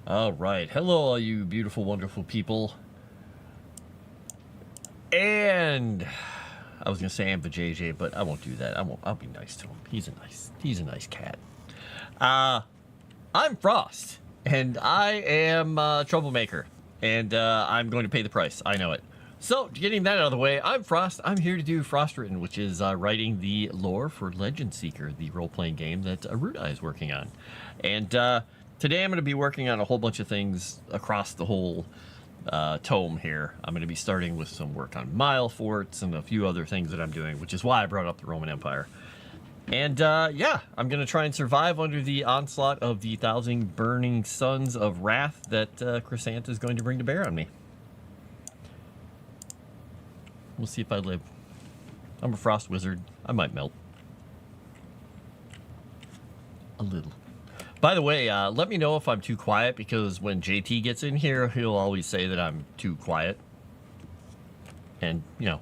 All right. Hello, all you beautiful, wonderful people. And I was gonna say I'm for JJ, but I won't do that. I'll be nice to him. He's a nice cat. I'm Frost, and I am a troublemaker, and I'm going to pay the price. I know it. So, getting that out of the way, I'm Frost. I'm here to do Frost Written, which is writing the lore for Legend Seeker, the role-playing game that Erudi is working on. And today I'm going to be working on a whole bunch of things across the whole tome here. I'm going to be starting with some work on mile forts and a few other things that I'm doing, which is why I brought up the Roman Empire. And yeah, I'm going to try and survive under the onslaught of the 1,000 burning suns of wrath that Chrysanthe is going to bring to bear on me. We'll see if I live. I'm a frost wizard. I might melt. A little. By the way, let me know if I'm too quiet, because when JT gets in here, he'll always say that I'm too quiet. And, you know,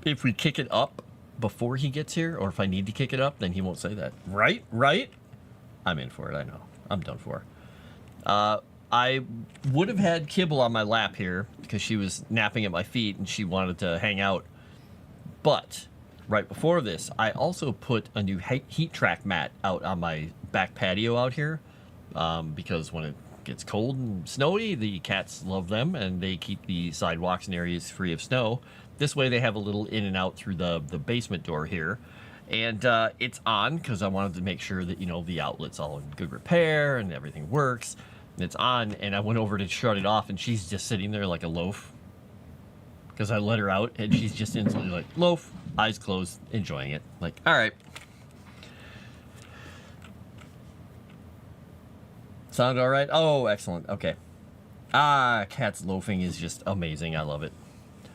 if we kick it up before he gets here, or if I need to kick it up, then he won't say that. Right? Right? I'm in for it, I know. I'm done for. I would have had Kibble on my lap here because she was napping at my feet and she wanted to hang out. But right before this, I also put a new heat track mat out on my back patio out here because when it gets cold and snowy, the cats love them and they keep the sidewalks and areas free of snow. This way they have a little in and out through the basement door here. And it's on because I wanted to make sure that, you know, the outlet's all in good repair and everything works. It's on, and I went over to shut it off, and she's just sitting there like a loaf. Because I let her out, and she's just instantly like, loaf, eyes closed, enjoying it. Like, all right. Sound all right? Oh, excellent. Okay. Cats loafing is just amazing. I love it.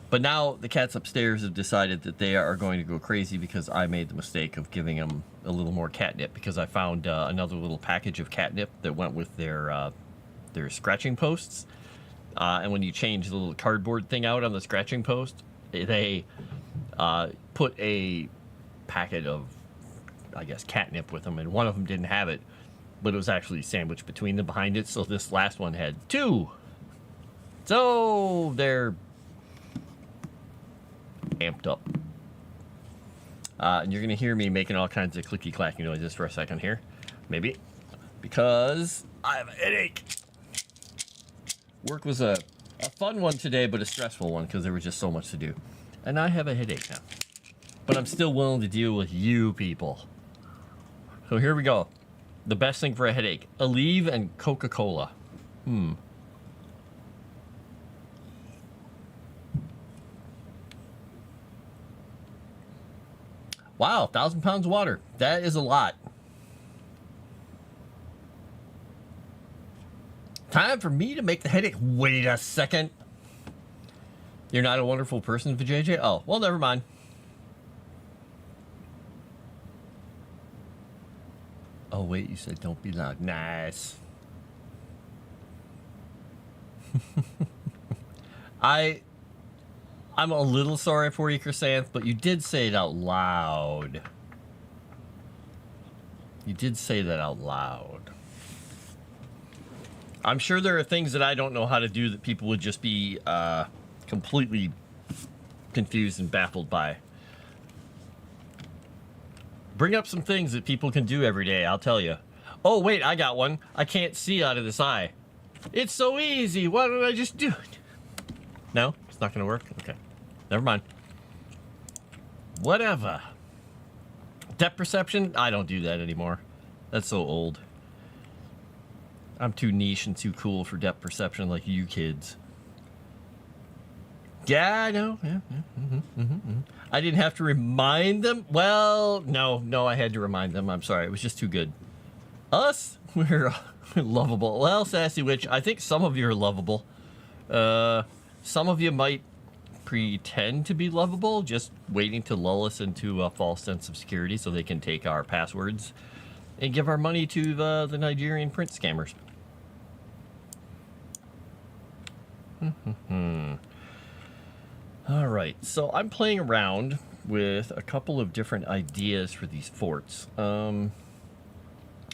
But now the cats upstairs have decided that they are going to go crazy because I made the mistake of giving them a little more catnip, because I found another little package of catnip that went with their scratching posts. And when you change the little cardboard thing out on the scratching post, they put a packet of, I guess, catnip with them, and one of them didn't have it, but it was actually sandwiched between them behind it, so this last one had two. So they're amped up. And you're going to hear me making all kinds of clicky-clacky noises for a second here. Maybe. Because I have a headache. Work was a fun one today, but a stressful one because there was just so much to do. And I have a headache now. But I'm still willing to deal with you people. So here we go. The best thing for a headache. Aleve and Coca-Cola. Wow, 1,000 pounds of water. That is a lot. Time for me to make the headache. Wait a second. You're not a wonderful person, Vijay? Oh, well, never mind. Oh, wait, you said don't be loud. Nice. I'm a little sorry for you, Chrysanthe, but you did say it out loud. You did say that out loud. I'm sure there are things that I don't know how to do that people would just be completely confused and baffled by. Bring up some things that people can do every day, I'll tell you. Oh, wait, I got one. I can't see out of this eye. It's so easy. Why don't I just do it? No? It's not going to work? Okay. Never mind. Whatever. Depth perception? I don't do that anymore. That's so old. I'm too niche and too cool for depth perception like you kids. Yeah, I know. Yeah. I didn't have to remind them. Well, no, I had to remind them. I'm sorry. It was just too good. Us? We're lovable. Well, Sassy Witch, I think some of you are lovable. Some of you might pretend to be lovable, just waiting to lull us into a false sense of security so they can take our passwords and give our money to the Nigerian print scammers. All right, so I'm playing around with a couple of different ideas for these forts. I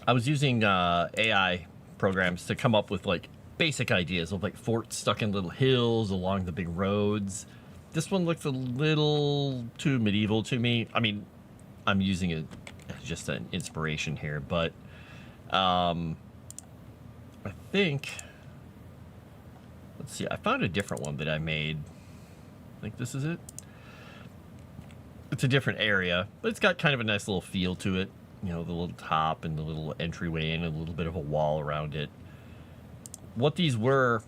was using AI programs to come up with like basic ideas of like forts stuck in little hills along the big roads. This one looks a little too medieval to me. I mean, I'm using it as just an inspiration here, but I think, let's see, I found a different one that I made. I think this is it. It's a different area, but it's got kind of a nice little feel to it. You know, the little top and the little entryway and a little bit of a wall around it. What these were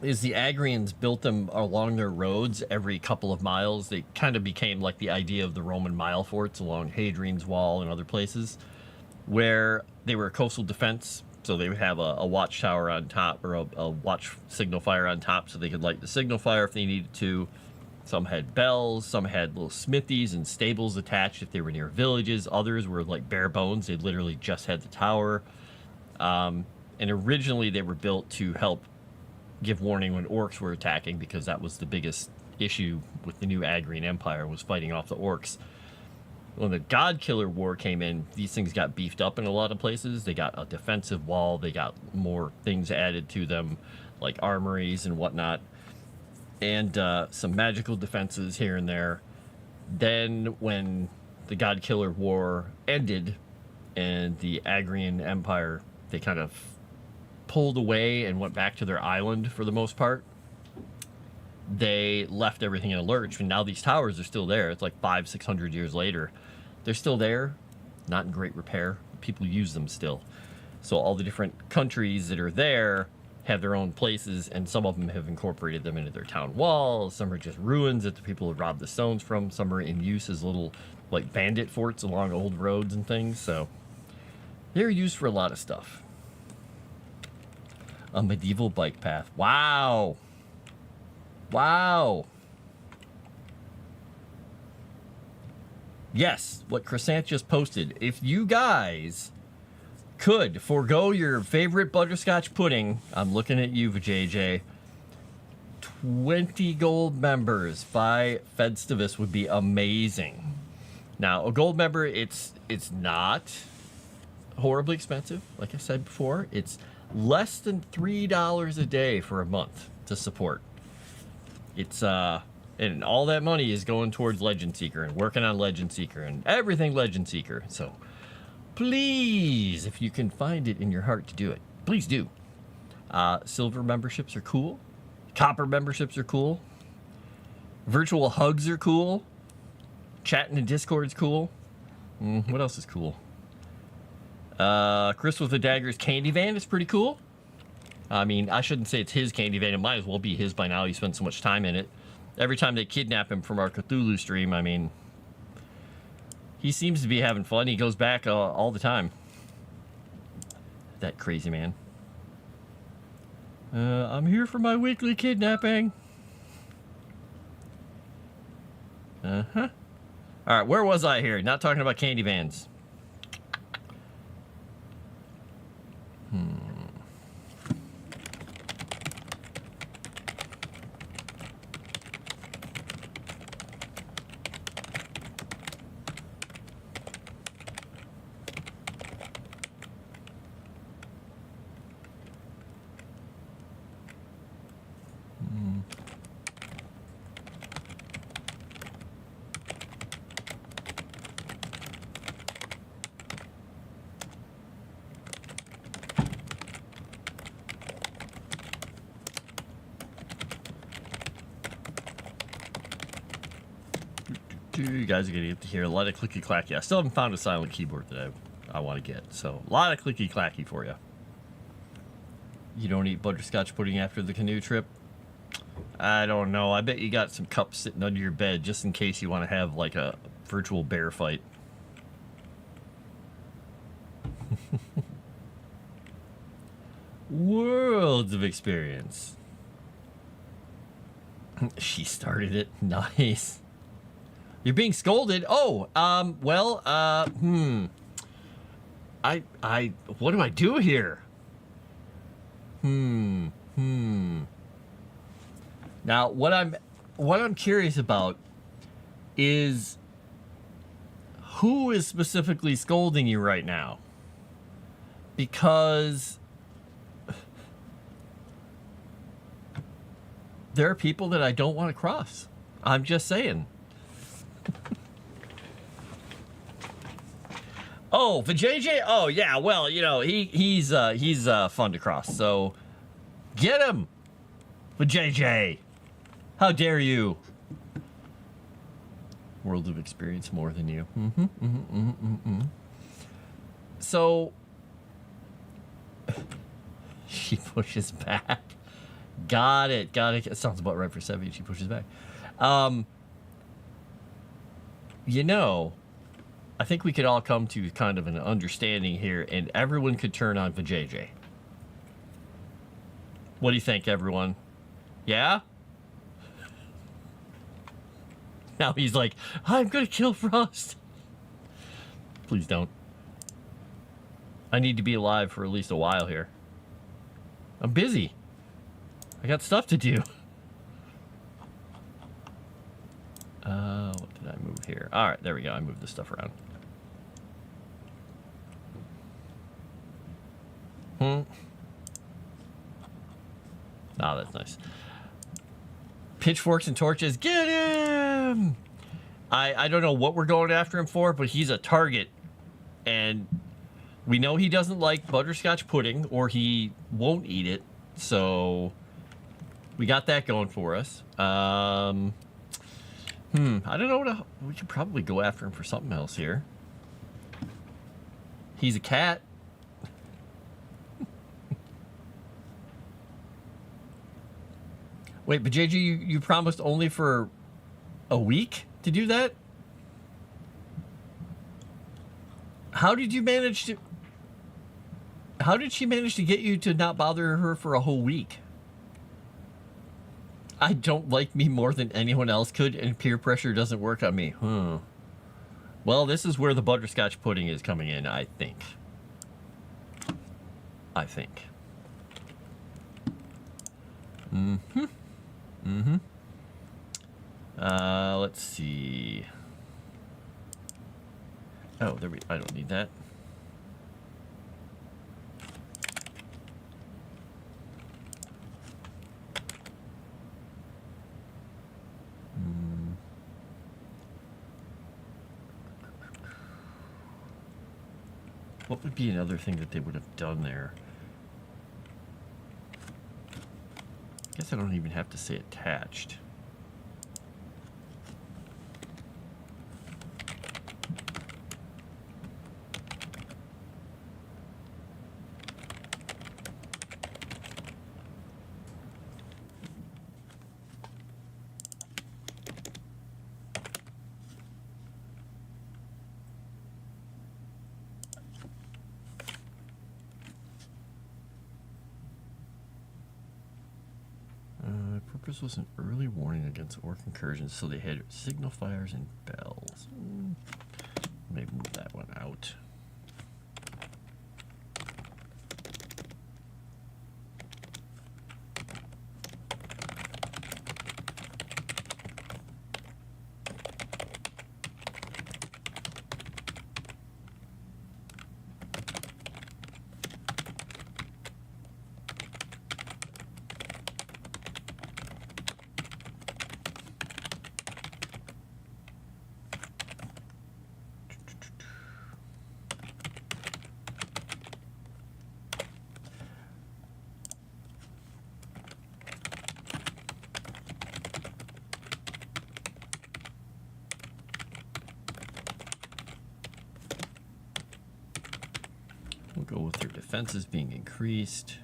is the Agrians built them along their roads every couple of miles. They kind of became like the idea of the Roman mile forts along Hadrian's Wall and other places, where they were a coastal defense. So they would have a watchtower on top, or a watch signal fire on top, so they could light the signal fire if they needed to. Some had bells, some had little smithies and stables attached if they were near villages. Others were like bare bones. They literally just had the tower. And originally they were built to help give warning when orcs were attacking, because that was the biggest issue with the new Agrian Empire, was fighting off the orcs. When the God Killer War came in, these things got beefed up in a lot of places. They got a defensive wall. They got more things added to them, like armories and whatnot, and some magical defenses here and there. Then when the God Killer War ended and the Agrian Empire, they kind of pulled away and went back to their island for the most part. They left everything in a lurch, and now these towers are still there. It's like 500-600 years later. They're still there, not in great repair. People use them still. So all the different countries that are there have their own places, and some of them have incorporated them into their town walls. Some are just ruins that the people have robbed the stones from. Some are in use as little like bandit forts along old roads and things. So they're used for a lot of stuff. A medieval bike path. Wow. Wow. Yes, what Crescent just posted. If you guys could forego your favorite butterscotch pudding, I'm looking at you, JJ. 20 gold members by Festivus would be amazing. Now, a gold member, it's not horribly expensive. Like I said before, it's less than $3 a day for a month to support. It's and all that money is going towards Legend Seeker and working on Legend Seeker and everything Legend Seeker. So please, if you can find it in your heart to do it, please do. Silver memberships are cool. Copper memberships are cool. Virtual hugs are cool. Chatting in Discord's cool. What else is cool? Chris with the Dagger's candy van is pretty cool. I mean, I shouldn't say it's his candy van. It might as well be his by now. He spent so much time in it. Every time they kidnap him from our Cthulhu stream, I mean, he seems to be having fun. He goes back all the time. That crazy man. I'm here for my weekly kidnapping. Uh-huh. All right, where was I here? Not talking about candy vans. You guys are going to get to hear a lot of clicky clacky. I still haven't found a silent keyboard that I want to get. So a lot of clicky clacky for you. You don't eat butterscotch pudding after the canoe trip? I don't know. I bet you got some cups sitting under your bed just in case you want to have like a virtual bear fight. Worlds of experience. She started it. Nice. You're being scolded. Oh, well, what do I do here? Now, what I'm curious about is who is specifically scolding you right now? Because there are people that I don't want to cross. I'm just saying. Oh, for JJ? Oh, yeah. Well, you know, he's fun to cross. So get him for JJ. How dare you? World of experience more than you. So she pushes back. Got it. It sounds about right for 70. She pushes back. You know, I think we could all come to kind of an understanding here, and everyone could turn on Vijay. What do you think, everyone? Yeah? Now he's like, I'm gonna kill Frost. Please don't. I need to be alive for at least a while here. I'm busy. I got stuff to do. What did I move here? All right, there we go. I moved this stuff around. Oh, that's nice. Pitchforks and torches. Get him! I don't know what we're going after him for, but he's a target. And we know he doesn't like butterscotch pudding, or he won't eat it. So we got that going for us. I don't know. We should probably go after him for something else here. He's a cat. Wait, but JG, you promised only for a week to do that? How did she manage to get you to not bother her for a whole week? I don't like me more than anyone else could, and peer pressure doesn't work on me. Well, this is where the butterscotch pudding is coming in, I think. Let's see. Oh, I don't need that. What would be another thing that they would have done there? I guess I don't even have to say attached. Purpose was an early warning against orc incursions, so they had signal fires and bells. Maybe move that one out. We'll go with their defenses being increased.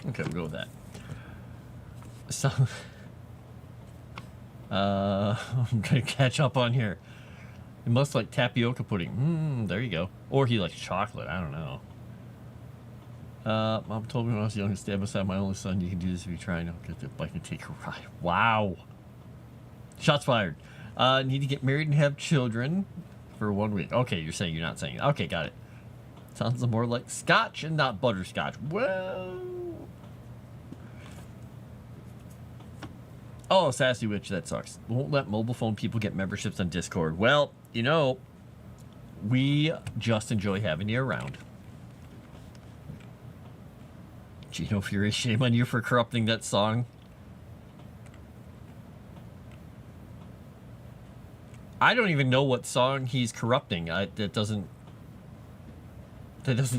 Okay, we'll go with that. So, I'm gonna catch up on here. He must like tapioca pudding. There you go. Or he likes chocolate. I don't know. Mom told me when I was young to stand beside my only son. You can do this if you try. And I'll get the bike and take a ride. Wow. Shots fired. Need to get married and have children for 1 week. Okay, you're saying you're not saying it. Okay, got it. Sounds more like scotch and not butterscotch. Well. Oh, Sassy Witch, that sucks. Won't let mobile phone people get memberships on Discord. Well, you know, we just enjoy having you around. Gino Fury, shame on you for corrupting that song. I don't even know what song he's corrupting. That doesn't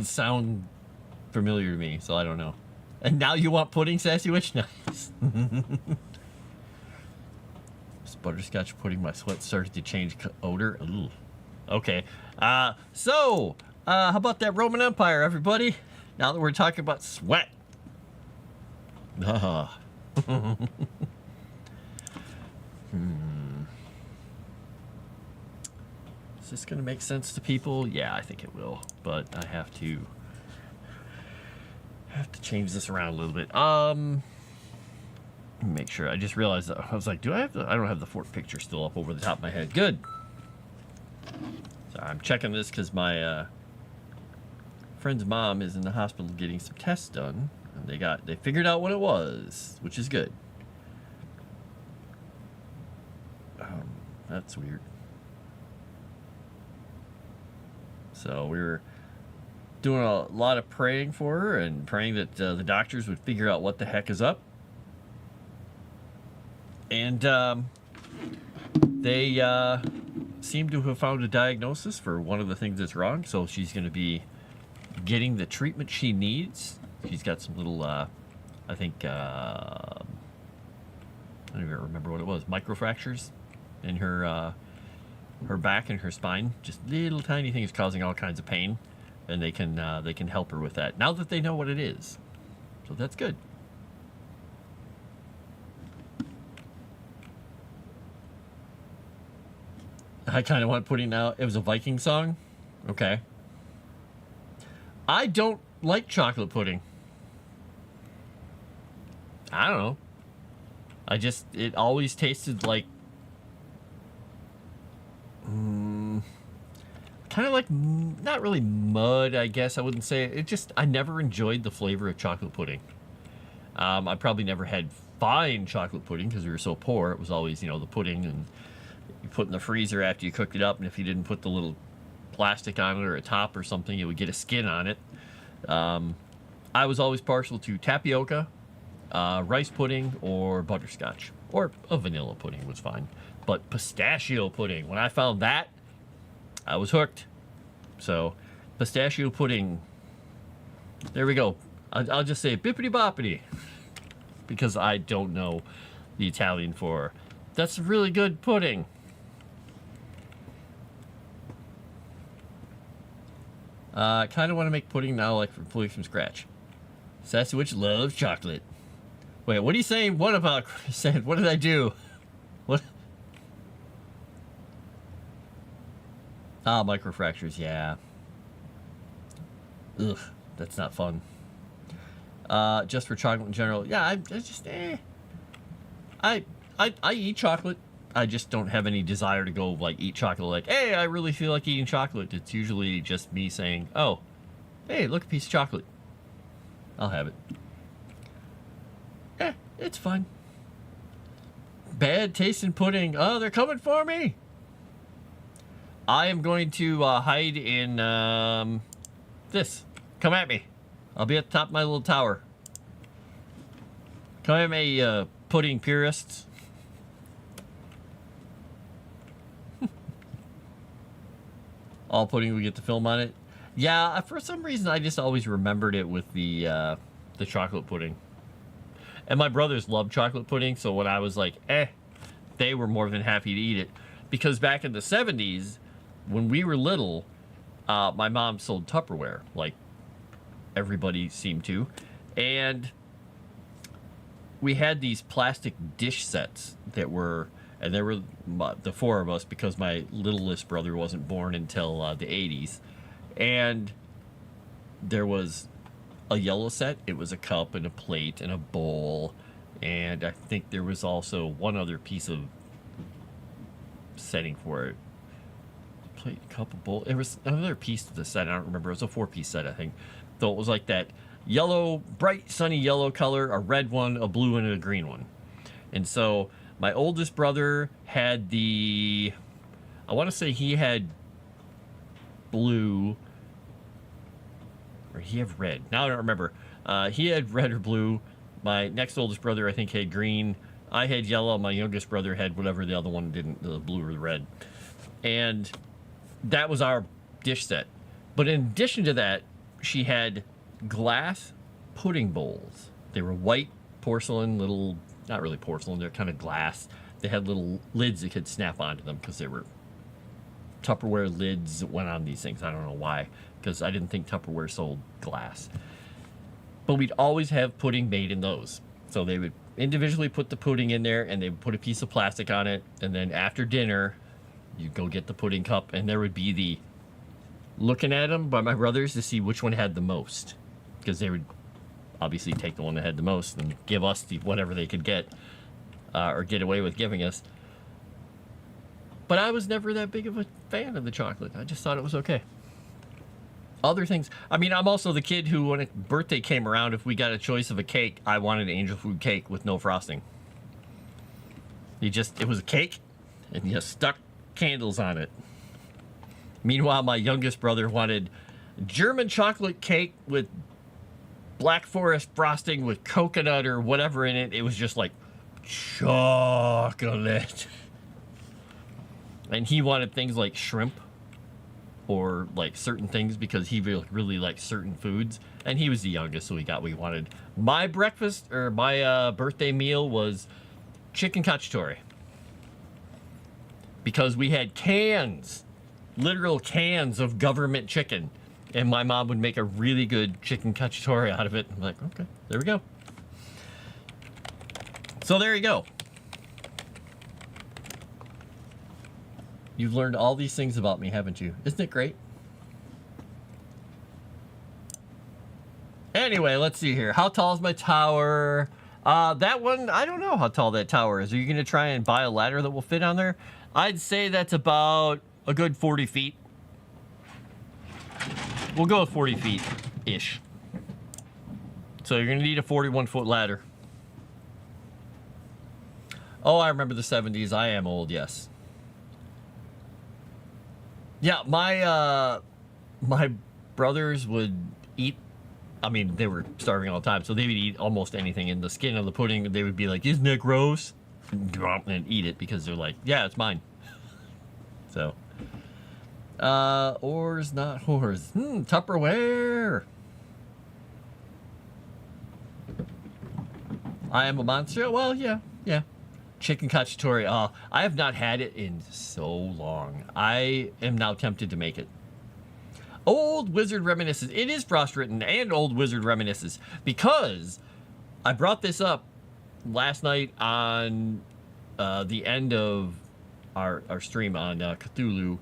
sound familiar to me, so I don't know. And now you want pudding, Sassy Witch? Nice. Butterscotch pudding, my sweat started to change odor. Ooh. Okay. So, how about that Roman Empire, everybody? Now that we're talking about sweat. Is this going to make sense to people? Yeah, I think it will. But I have to change this around a little bit. Make sure. I just realized that I was like, I don't have the fort picture still up over the top of my head. Good. So I'm checking this because my friend's mom is in the hospital getting some tests done, and they figured out what it was, which is good. That's weird. So we were doing a lot of praying for her and praying that the doctors would figure out what the heck is up. And they seem to have found a diagnosis for one of the things that's wrong. So she's going to be getting the treatment she needs. She's got some little, I think, I don't even remember what it was, microfractures in her back and her spine. Just little tiny things causing all kinds of pain. And they can help her with that now that they know what it is. So that's good. I kind of want pudding now. It was a Viking song. Okay. I don't like chocolate pudding. I don't know. It always tasted like, kind of like, not really mud, I guess I wouldn't say. I never enjoyed the flavor of chocolate pudding. I probably never had fine chocolate pudding because we were so poor. It was always, the pudding and you put in the freezer after you cooked it up, and if you didn't put the little plastic on it or a top or something, it would get a skin on it. I was always partial to tapioca, rice pudding, or butterscotch, or a vanilla pudding was fine. But pistachio pudding, when I found that, I was hooked. So, pistachio pudding, there we go. I'll just say bippity boppity, because I don't know the Italian for that's really good pudding. I kind of want to make pudding now, like fully from scratch. Sassy Witch loves chocolate. Wait, what are you saying? What about said? What did I do? What? Ah, microfractures. Yeah. Ugh, that's not fun. Just for chocolate in general. Yeah, I just I eat chocolate. I just don't have any desire to go like eat chocolate. Like, hey, I really feel like eating chocolate. It's usually just me saying, oh, hey, look, a piece of chocolate. I'll have it. It's fine. Bad tasting pudding. Oh, they're coming for me. I am going to hide in this. Come at me. I'll be at the top of my little tower. Come at me, pudding purists. All pudding, we get the film on it. Yeah, for some reason I just always remembered it with the chocolate pudding. And my brothers loved chocolate pudding, so when I was like, they were more than happy to eat it. Because back in the 70s, when we were little, my mom sold Tupperware, like everybody seemed to. And we had these plastic dish sets that were, and there were the four of us because my littlest brother wasn't born until the 80s. And there was a yellow set. It was a cup and a plate and a bowl. And I think there was also one other piece of setting for it. Plate, cup, of bowl. There was another piece to the set. I don't remember. It was a 4-piece set, I think. So it was like that yellow, bright, sunny yellow color, a red one, a blue, and a green one. And so my oldest brother had the, I want to say he had blue, or he had red. Now I don't remember. He had red or blue. My next oldest brother, I think, had green. I had yellow. My youngest brother had whatever the other one didn't, the blue or the red. And that was our dish set. But in addition to that, she had glass pudding bowls. They were white porcelain, little, not really porcelain, they're kind of glass. They had little lids that could snap onto them because they were Tupperware lids that went on these things. I don't know why, because I didn't think Tupperware sold glass. But we'd always have pudding made in those. So they would individually put the pudding in there, and they would put a piece of plastic on it, and then after dinner, you'd go get the pudding cup, and there would be the looking at them by my brothers to see which one had the most, because they would obviously take the one that had the most and give us the whatever they could get, or get away with giving us. But I was never that big of a fan of the chocolate. I just thought it was okay. Other things, I mean, I'm also the kid who, when a birthday came around, if we got a choice of a cake, I wanted angel food cake with no frosting. It was a cake, and you stuck candles on it. Meanwhile, my youngest brother wanted German chocolate cake with Black Forest frosting with coconut or whatever in it. It was just like chocolate. And he wanted things like shrimp or like certain things because he really liked certain foods. And he was the youngest, so he got what he wanted. My breakfast, or my birthday meal, was chicken cacciatore. Because we had cans, literal cans of government chicken. And my mom would make a really good chicken cacciatore out of it. I'm like, okay, there we go. So there you go. You've learned all these things about me, haven't you? Isn't it great? Anyway, let's see here. How tall is my tower? That one, I don't know how tall that tower is. Are you going to try and buy a ladder that will fit on there? I'd say that's about a good 40 feet. We'll go with 40 feet-ish. So you're going to need a 41-foot ladder. Oh, I remember the 70s. I am old, yes. Yeah, my brothers would eat, I mean, they were starving all the time, so they would eat almost anything in the skin of the pudding. They would be like, isn't that gross? And eat it because they're like, yeah, it's mine. So, ores, not whores. Tupperware. I am a monster. Well, yeah. Chicken cacciatore. I have not had it in so long. I am now tempted to make it. Old Wizard Reminiscences. It is Frost-written and Old Wizard Reminiscences because I brought this up last night on the end of our stream on Cthulhu.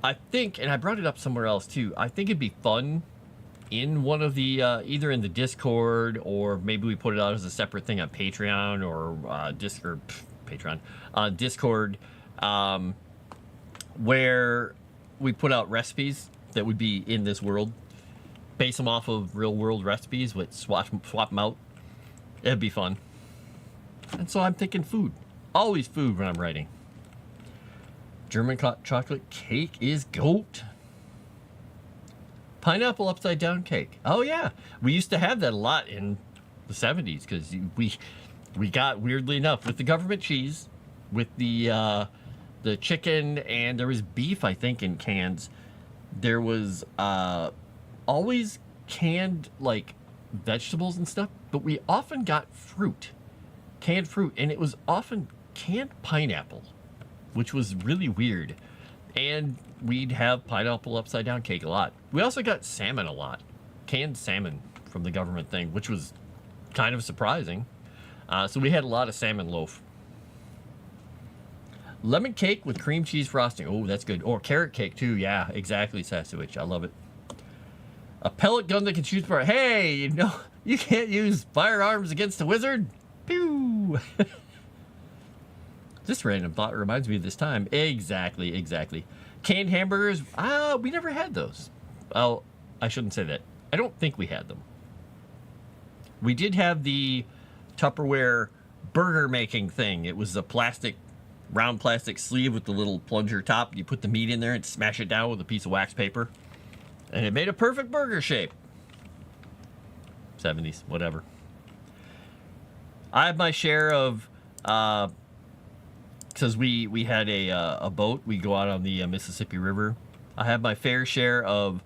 I think, and I brought it up somewhere else too, I think it'd be fun in one of the, either in the Discord, or maybe we put it out as a separate thing on Patreon or Discord, where we put out recipes that would be in this world, base them off of real world recipes, but swap them out. It'd be fun. And so I'm thinking food. Always food when I'm writing. German chocolate cake is goat. Pineapple upside down cake. Oh yeah, we used to have that a lot in the 70s because we got, weirdly enough, with the government cheese, with the chicken, and there was beef, I think, in cans. There was always canned like vegetables and stuff, but we often got fruit, canned fruit, and it was often canned pineapple, which was really weird. And we'd have pineapple upside down cake a lot. We also got salmon a lot. Canned salmon from the government thing, which was kind of surprising. So we had a lot of salmon loaf. Lemon cake with cream cheese frosting. Oh, that's good. Or carrot cake too. Yeah, exactly, Sasowich. I love it. A pellet gun that can shoot fire. Hey, you know, you can't use firearms against a wizard. Pew! This random thought reminds me of this time. Exactly, exactly. Canned hamburgers. We never had those. Well, I shouldn't say that. I don't think we had them. We did have the Tupperware burger making thing. It was a round plastic sleeve with the little plunger top. You put the meat in there and smash it down with a piece of wax paper. And it made a perfect burger shape. 70s, whatever. I have my share of, because we had a boat. We go out on the Mississippi River. I have my fair share of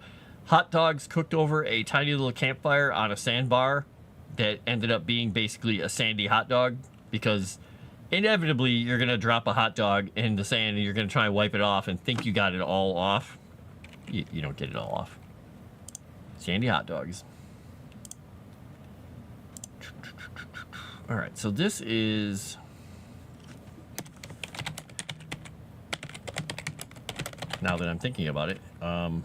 hot dogs cooked over a tiny little campfire on a sandbar that ended up being basically a sandy hot dog, because inevitably you're going to drop a hot dog in the sand and you're going to try and wipe it off and think you got it all off. You don't get it all off. Sandy hot dogs. All right, so this is... Now that I'm thinking about it, I'm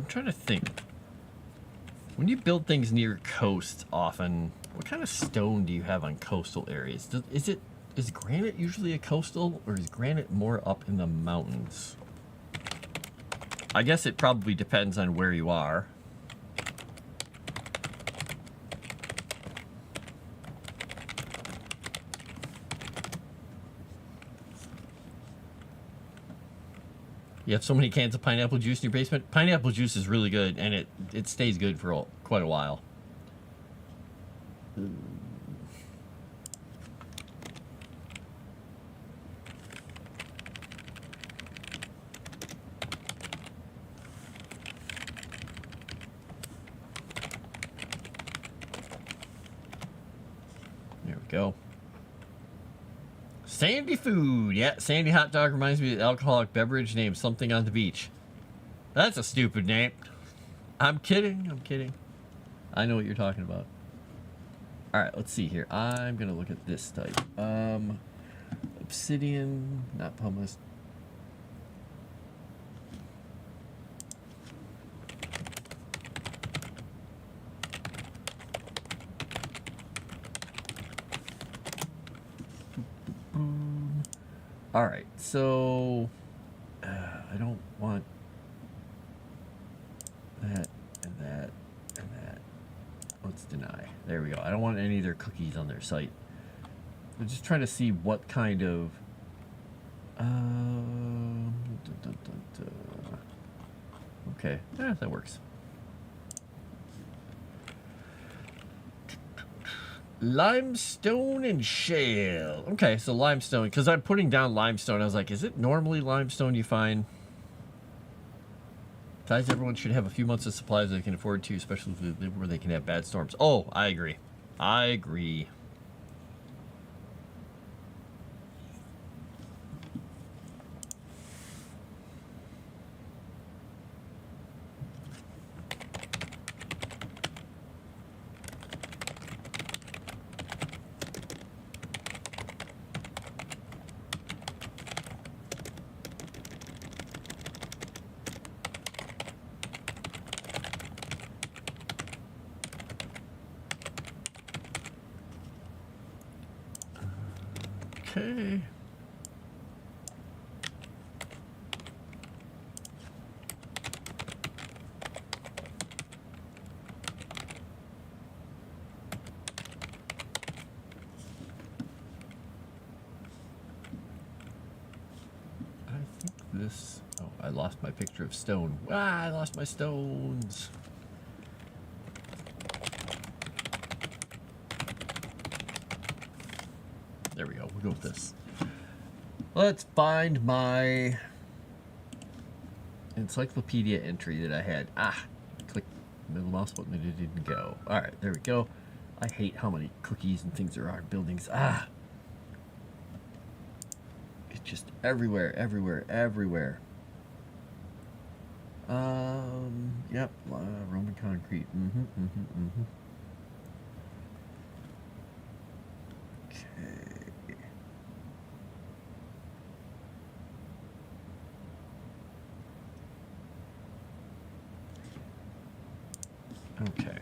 trying to think. When you build things near coast, often, what kind of stone do you have on coastal areas? Is granite usually a coastal, or is granite more up in the mountains? I guess it probably depends on where you are. You have so many cans of pineapple juice in your basement. Pineapple juice is really good, and it stays good for quite a while. There we go. Sandy food. Yeah, Sandy hot dog reminds me of an alcoholic beverage named something on the beach. That's a stupid name. I'm kidding. I'm kidding. I know what you're talking about. All right, let's see here. I'm going to look at this type. Obsidian, not pumice. All right, so I don't want that and that and that. Let's deny. There we go. I don't want any of their cookies on their site. I'm just trying to see what kind of okay, yeah, that works. Limestone and shale. Okay, so limestone, because I'm putting down limestone. I was like, is it normally limestone you find? Besides, everyone should have a few months of supplies they can afford to, especially if they live where they can have bad storms. Oh, I agree. I agree. Okay. I think this... Oh, I lost my picture of stone. Ah, I lost my stones. There we go. We'll go with this. Let's find my encyclopedia entry that I had. Click middle mouse button and it didn't go. All right, there we go. I hate how many cookies and things there are in buildings. It's just everywhere, everywhere, everywhere. Yep, Roman concrete. Okay.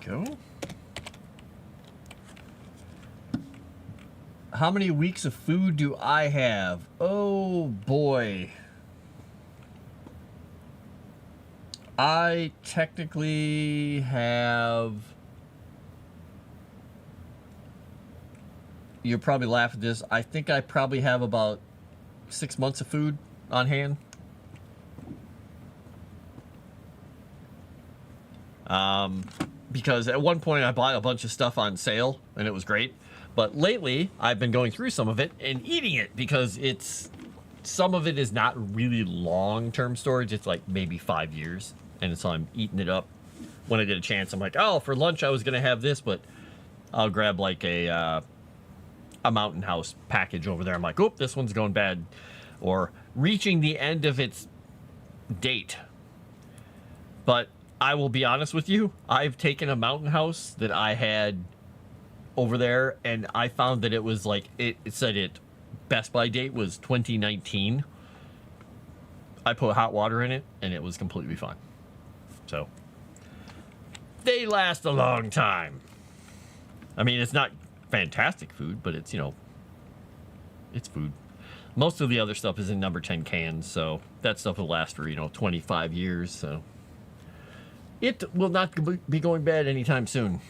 Go. How many weeks of food do I have? Oh boy. I technically have... You'll probably laugh at this. I think I probably have about 6 months of food on hand. Because at one point I bought a bunch of stuff on sale and it was great. But lately I've been going through some of it and eating it because some of it is not really long-term storage. It's like maybe 5 years. And so I'm eating it up when I get a chance. I'm like, oh, for lunch I was going to have this, but I'll grab like a Mountain House package over there. I'm like, oop, this one's going bad. Or reaching the end of its date. But I will be honest with you, I've taken a Mountain House that I had over there, and I found that it was like, it said it best by date was 2019. I put hot water in it, and it was completely fine. So, they last a long time. I mean, it's not fantastic food, but it's, it's food. Most of the other stuff is in number 10 cans, so that stuff will last for, 25 years, so. It will not be going bad anytime soon.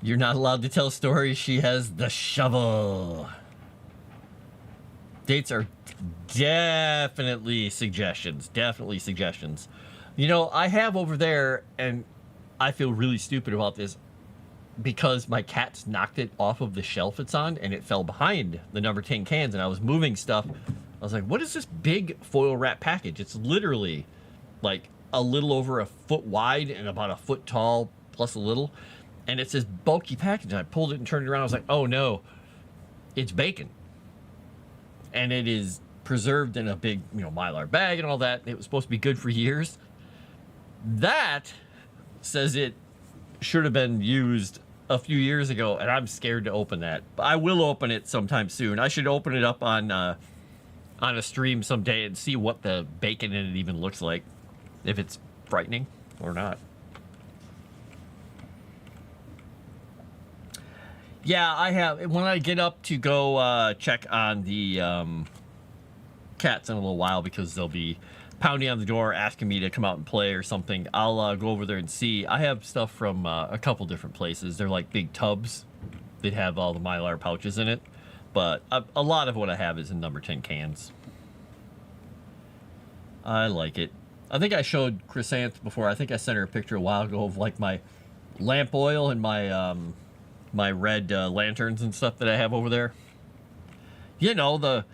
You're not allowed to tell stories. She has the shovel. Dates are definitely suggestions. Definitely suggestions. I have over there, and I feel really stupid about this because my cats knocked it off of the shelf it's on, and it fell behind the number 10 cans, and I was moving stuff. I was like, what is this big foil wrap package? It's literally like a little over a foot wide and about a foot tall plus a little. And it's this bulky package. And I pulled it and turned it around. I was like, oh no, it's bacon. And it is preserved in a big, Mylar bag and all that. It was supposed to be good for years. That says it should have been used a few years ago. And I'm scared to open that. But I will open it sometime soon. I should open it up on a stream someday and see what the bacon in it even looks like, if it's frightening or not. Yeah, I have. When I get up to go check on the cats in a little while, because they'll be pounding on the door asking me to come out and play or something, I'll go over there and see. I have stuff from a couple different places. They're like big tubs that have all the Mylar pouches in it. But a lot of what I have is in number 10 cans. I like it. I think I showed Chrysanth before. I think I sent her a picture a while ago of like my lamp oil and my my red lanterns and stuff that I have over there. The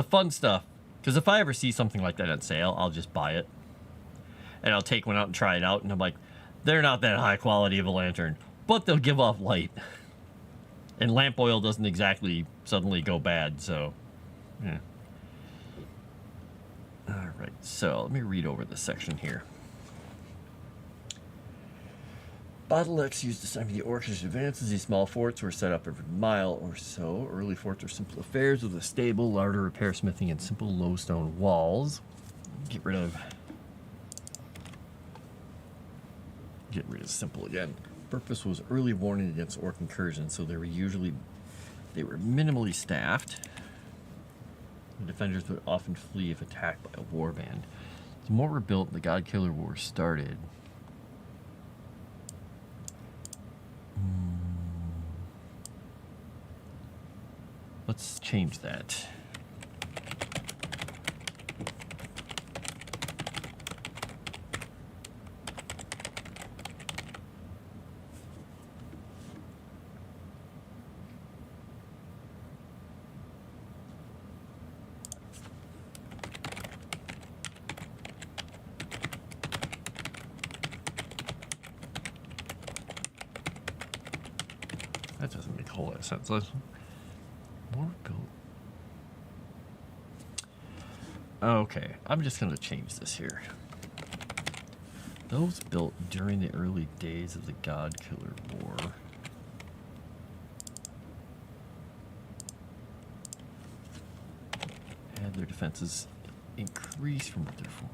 fun stuff. Because if I ever see something like that on sale, I'll just buy it. And I'll take one out and try it out. And I'm like, they're not that high quality of a lantern, but they'll give off light. And lamp oil doesn't exactly suddenly go bad, so, yeah. All right, so let me read over this section here. Bottlenecks used to time the orch's advances. These small forts were set up every mile or so. Early forts were simple affairs with a stable, larder, repair, smithing, and simple low stone walls. Get rid of simple again. Purpose was early warning against orc incursion, so they were minimally staffed. The defenders would often flee if attacked by a warband. The more were built, the God Killer War started. Let's change that. That doesn't make a whole lot of sense. Let's more built. Okay, I'm just going to change this here. Those built during the early days of the God Killer War. Had their defenses increased from what they're for.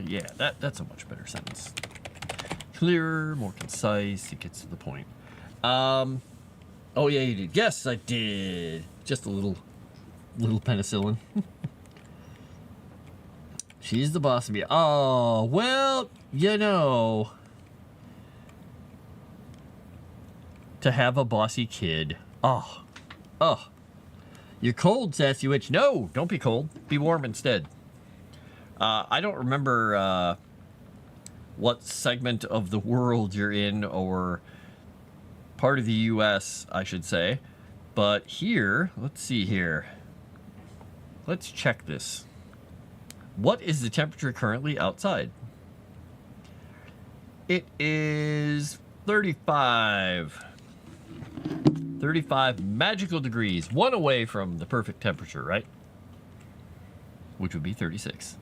Yeah, that's a much better sentence. Clearer, more concise, it gets to the point. Oh yeah, you did. Yes, I did. Just a little penicillin. She's the boss of me. Oh, well, you know. To have a bossy kid. Oh. You're cold, Sassy Witch. No, don't be cold. Be warm instead. I don't remember what segment of the world you're in, or part of the U.S., I should say. But here, let's see here. Let's check this. What is the temperature currently outside? It is 35. 35 magical degrees. One away from the perfect temperature, right? Which would be 36.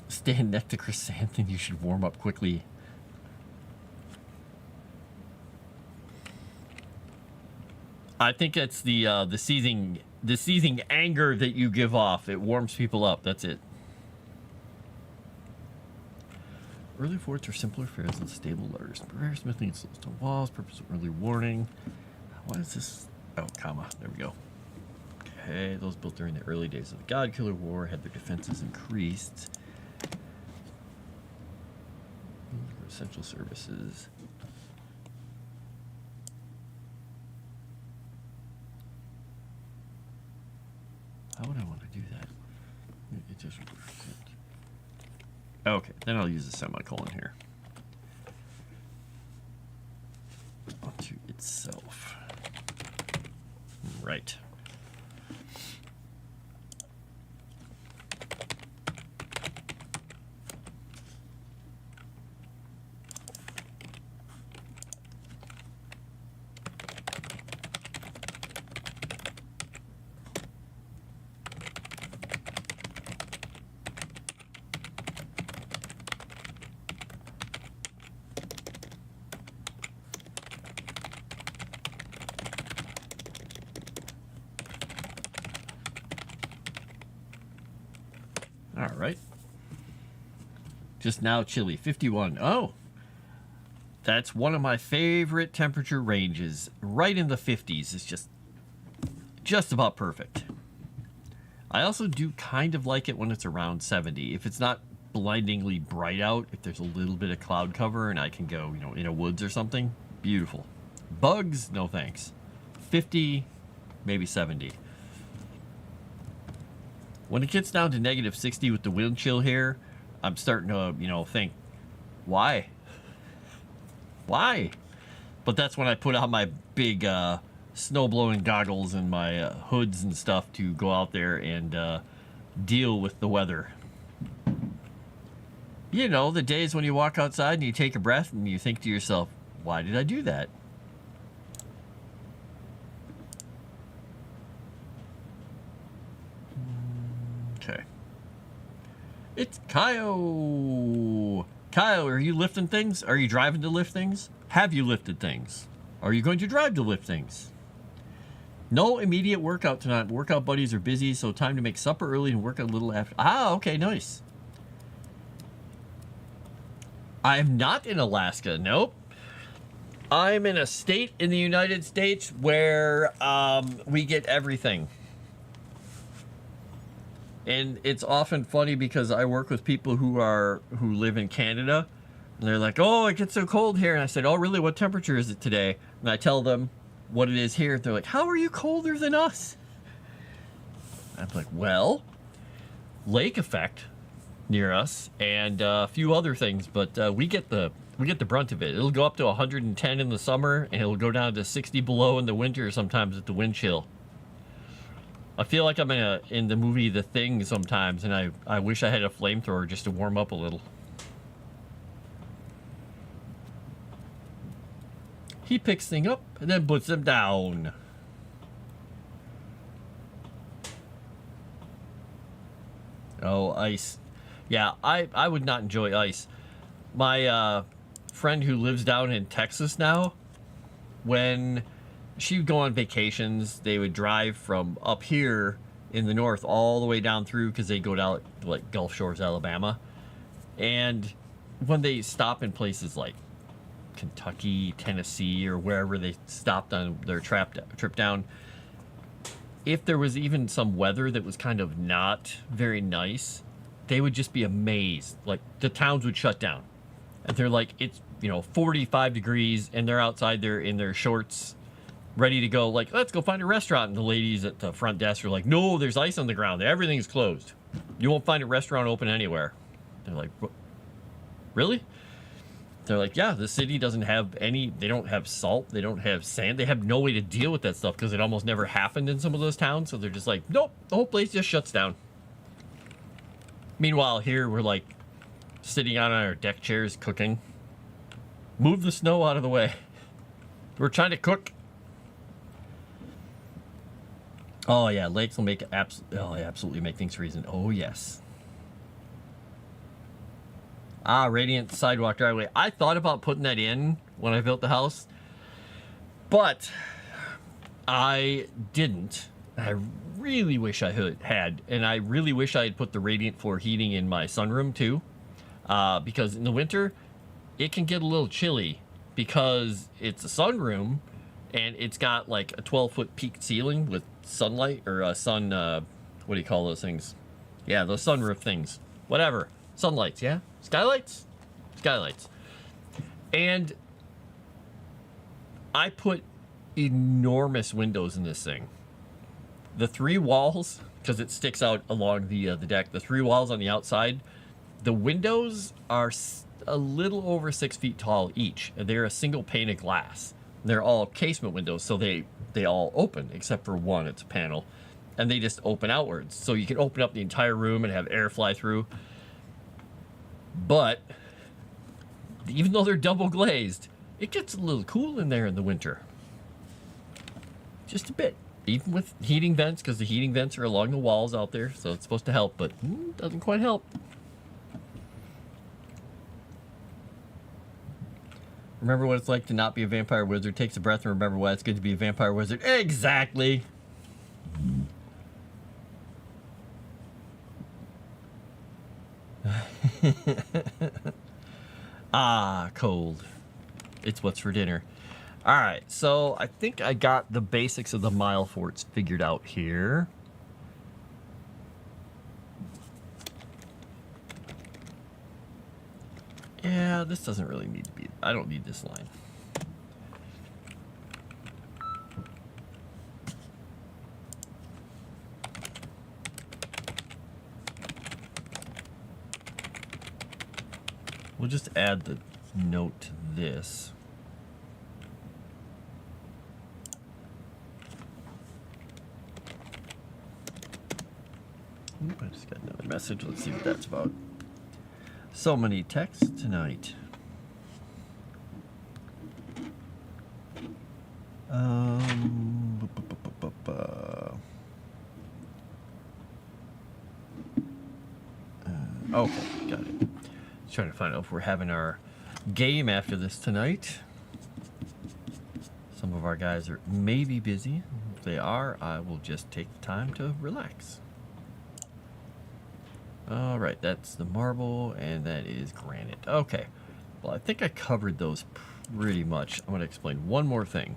Stand next to Chrysanthemum, you should warm up quickly. I think it's the seething anger that you give off. It warms people up. That's it. Early forts are simpler affairs than stable larders. Rare smithing and stone walls. Purpose of early warning. What is this? Oh, comma. There we go. Okay, those built during the early days of the God Killer War had their defenses increased. Essential services. How would I want to do that? It just okay, then I'll use a semicolon here. Onto itself. Right. All right. Just now chilly, 51. Oh, that's one of my favorite temperature ranges. Right in the 50s is just about perfect. I also do kind of like it when it's around 70. If it's not blindingly bright out, if there's a little bit of cloud cover and I can go, in a woods or something, beautiful. Bugs, no thanks. 50, maybe 70. When it gets down to negative 60 with the wind chill here, I'm starting to, think, why? Why? But that's when I put on my big snow-blowing goggles and my hoods and stuff to go out there and deal with the weather. The days when you walk outside and you take a breath and you think to yourself, why did I do that? Okay. It's Kyle. Kyle, are you lifting things? Are you driving to lift things? Have you lifted things? Are you going to drive to lift things? No immediate workout tonight. Workout buddies are busy, so time to make supper early and work a little after. Ah, okay, nice. I'm not in Alaska. Nope. I'm in a state in the United States where we get everything. And it's often funny because I work with people who live in Canada, and they're like, "Oh, it gets so cold here." And I said, "Oh, really? What temperature is it today?" And I tell them what it is here. They're like, "How are you colder than us?" I'm like, "Well, lake effect near us and a few other things, but we get the brunt of it. It'll go up to 110 in the summer, and it'll go down to 60 below in the winter sometimes with the wind chill." I feel like I'm in the movie The Thing sometimes, and I wish I had a flamethrower just to warm up a little. He picks things up and then puts them down. Oh, ice. Yeah, I would not enjoy ice. My friend who lives down in Texas now, when she would go on vacations, they would drive from up here in the north all the way down through, because they go down like Gulf Shores, Alabama. And when they stop in places like Kentucky, Tennessee, or wherever they stopped on their trip down, if there was even some weather that was kind of not very nice, they would just be amazed. Like, the towns would shut down. And they're like, it's, 45 degrees, and they're outside there in their shorts, ready to go, like, let's go find a restaurant. And the ladies at the front desk are like, "No, there's ice on the ground. Everything's closed. You won't find a restaurant open anywhere." They're like, "Really?" They're like, "Yeah, the city doesn't have they don't have salt. They don't have sand. They have no way to deal with that stuff because it almost never happened in some of those towns." So they're just like, "Nope, the whole place just shuts down." Meanwhile, here we're like sitting on our deck chairs cooking. Move the snow out of the way. We're trying to cook. Oh yeah, lakes will make absolutely make things freezing. Oh yes. Ah, radiant sidewalk driveway. I thought about putting that in when I built the house, but I didn't. I really wish I had, and I really wish I had put the radiant floor heating in my sunroom too, because in the winter it can get a little chilly because it's a sunroom and it's got like a 12-foot peaked ceiling with sunlight or what do you call those things? Yeah, those sunroof things. Whatever. Sunlights, yeah? Skylights? Skylights. And I put enormous windows in this thing. The 3 walls, because it sticks out along the deck, the 3 walls on the outside, the windows are a little over 6 feet tall each. They're a single pane of glass. They're all casement windows, so they all open, except for one. It's a panel. And they just open outwards. So you can open up the entire room and have air fly through. But even though they're double glazed, it gets a little cool in there in the winter. Just a bit. Even with heating vents, because the heating vents are along the walls out there, so it's supposed to help, but doesn't quite help. Remember what it's like to not be a vampire wizard. Takes a breath and remember why it's good to be a vampire wizard. Exactly. Ah, cold. It's what's for dinner. All right, so I think I got the basics of the mile forts figured out here. Yeah, this doesn't really need to be. I don't need this line. We'll just add the note to this. Oop, I just got another message. Let's see what that's about. So many texts tonight. Okay, got it. Just trying to find out if we're having our game after this tonight. Some of our guys are maybe busy. If they are, I will just take the time to relax. All right, that's the marble, and that is granite. Okay, well, I think I covered those pretty much. I'm going to explain one more thing.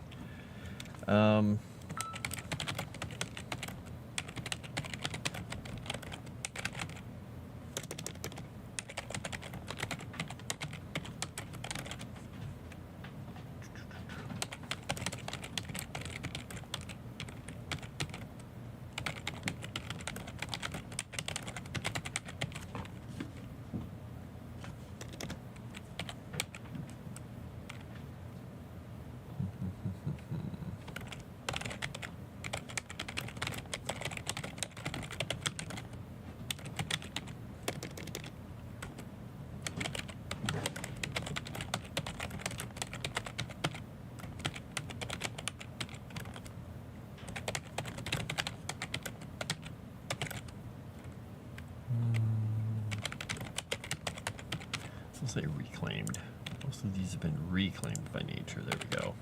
Let's say reclaimed. Most of these have been reclaimed by nature. There we go.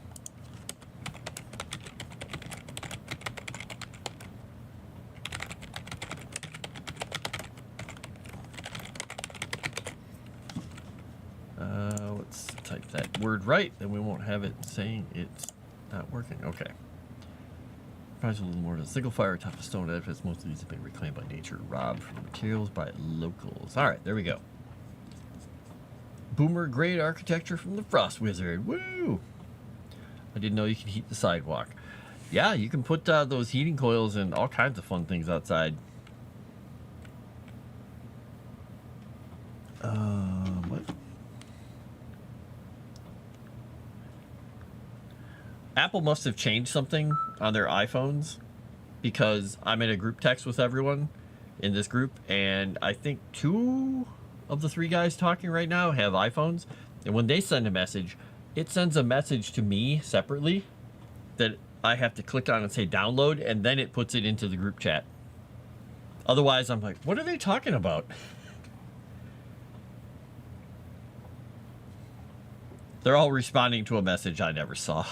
Let's type that word right, then we won't have it saying it's not working. Okay. Price a little more to single fire top of stone edifice. Most of these have been reclaimed by nature, robbed from materials by locals. All right, there we go. Boomer grade architecture from the Frost Wizard. Woo! I didn't know you could heat the sidewalk. Yeah, you can put those heating coils and all kinds of fun things outside. What? Apple must have changed something on their iPhones because I'm in a group text with everyone in this group, and I think 2 of the 3 guys talking right now have iPhones, and when they send a message, it sends a message to me separately that I have to click on and say download, and then it puts it into the group chat. Otherwise, I'm like, what are they talking about? They're all responding to a message I never saw.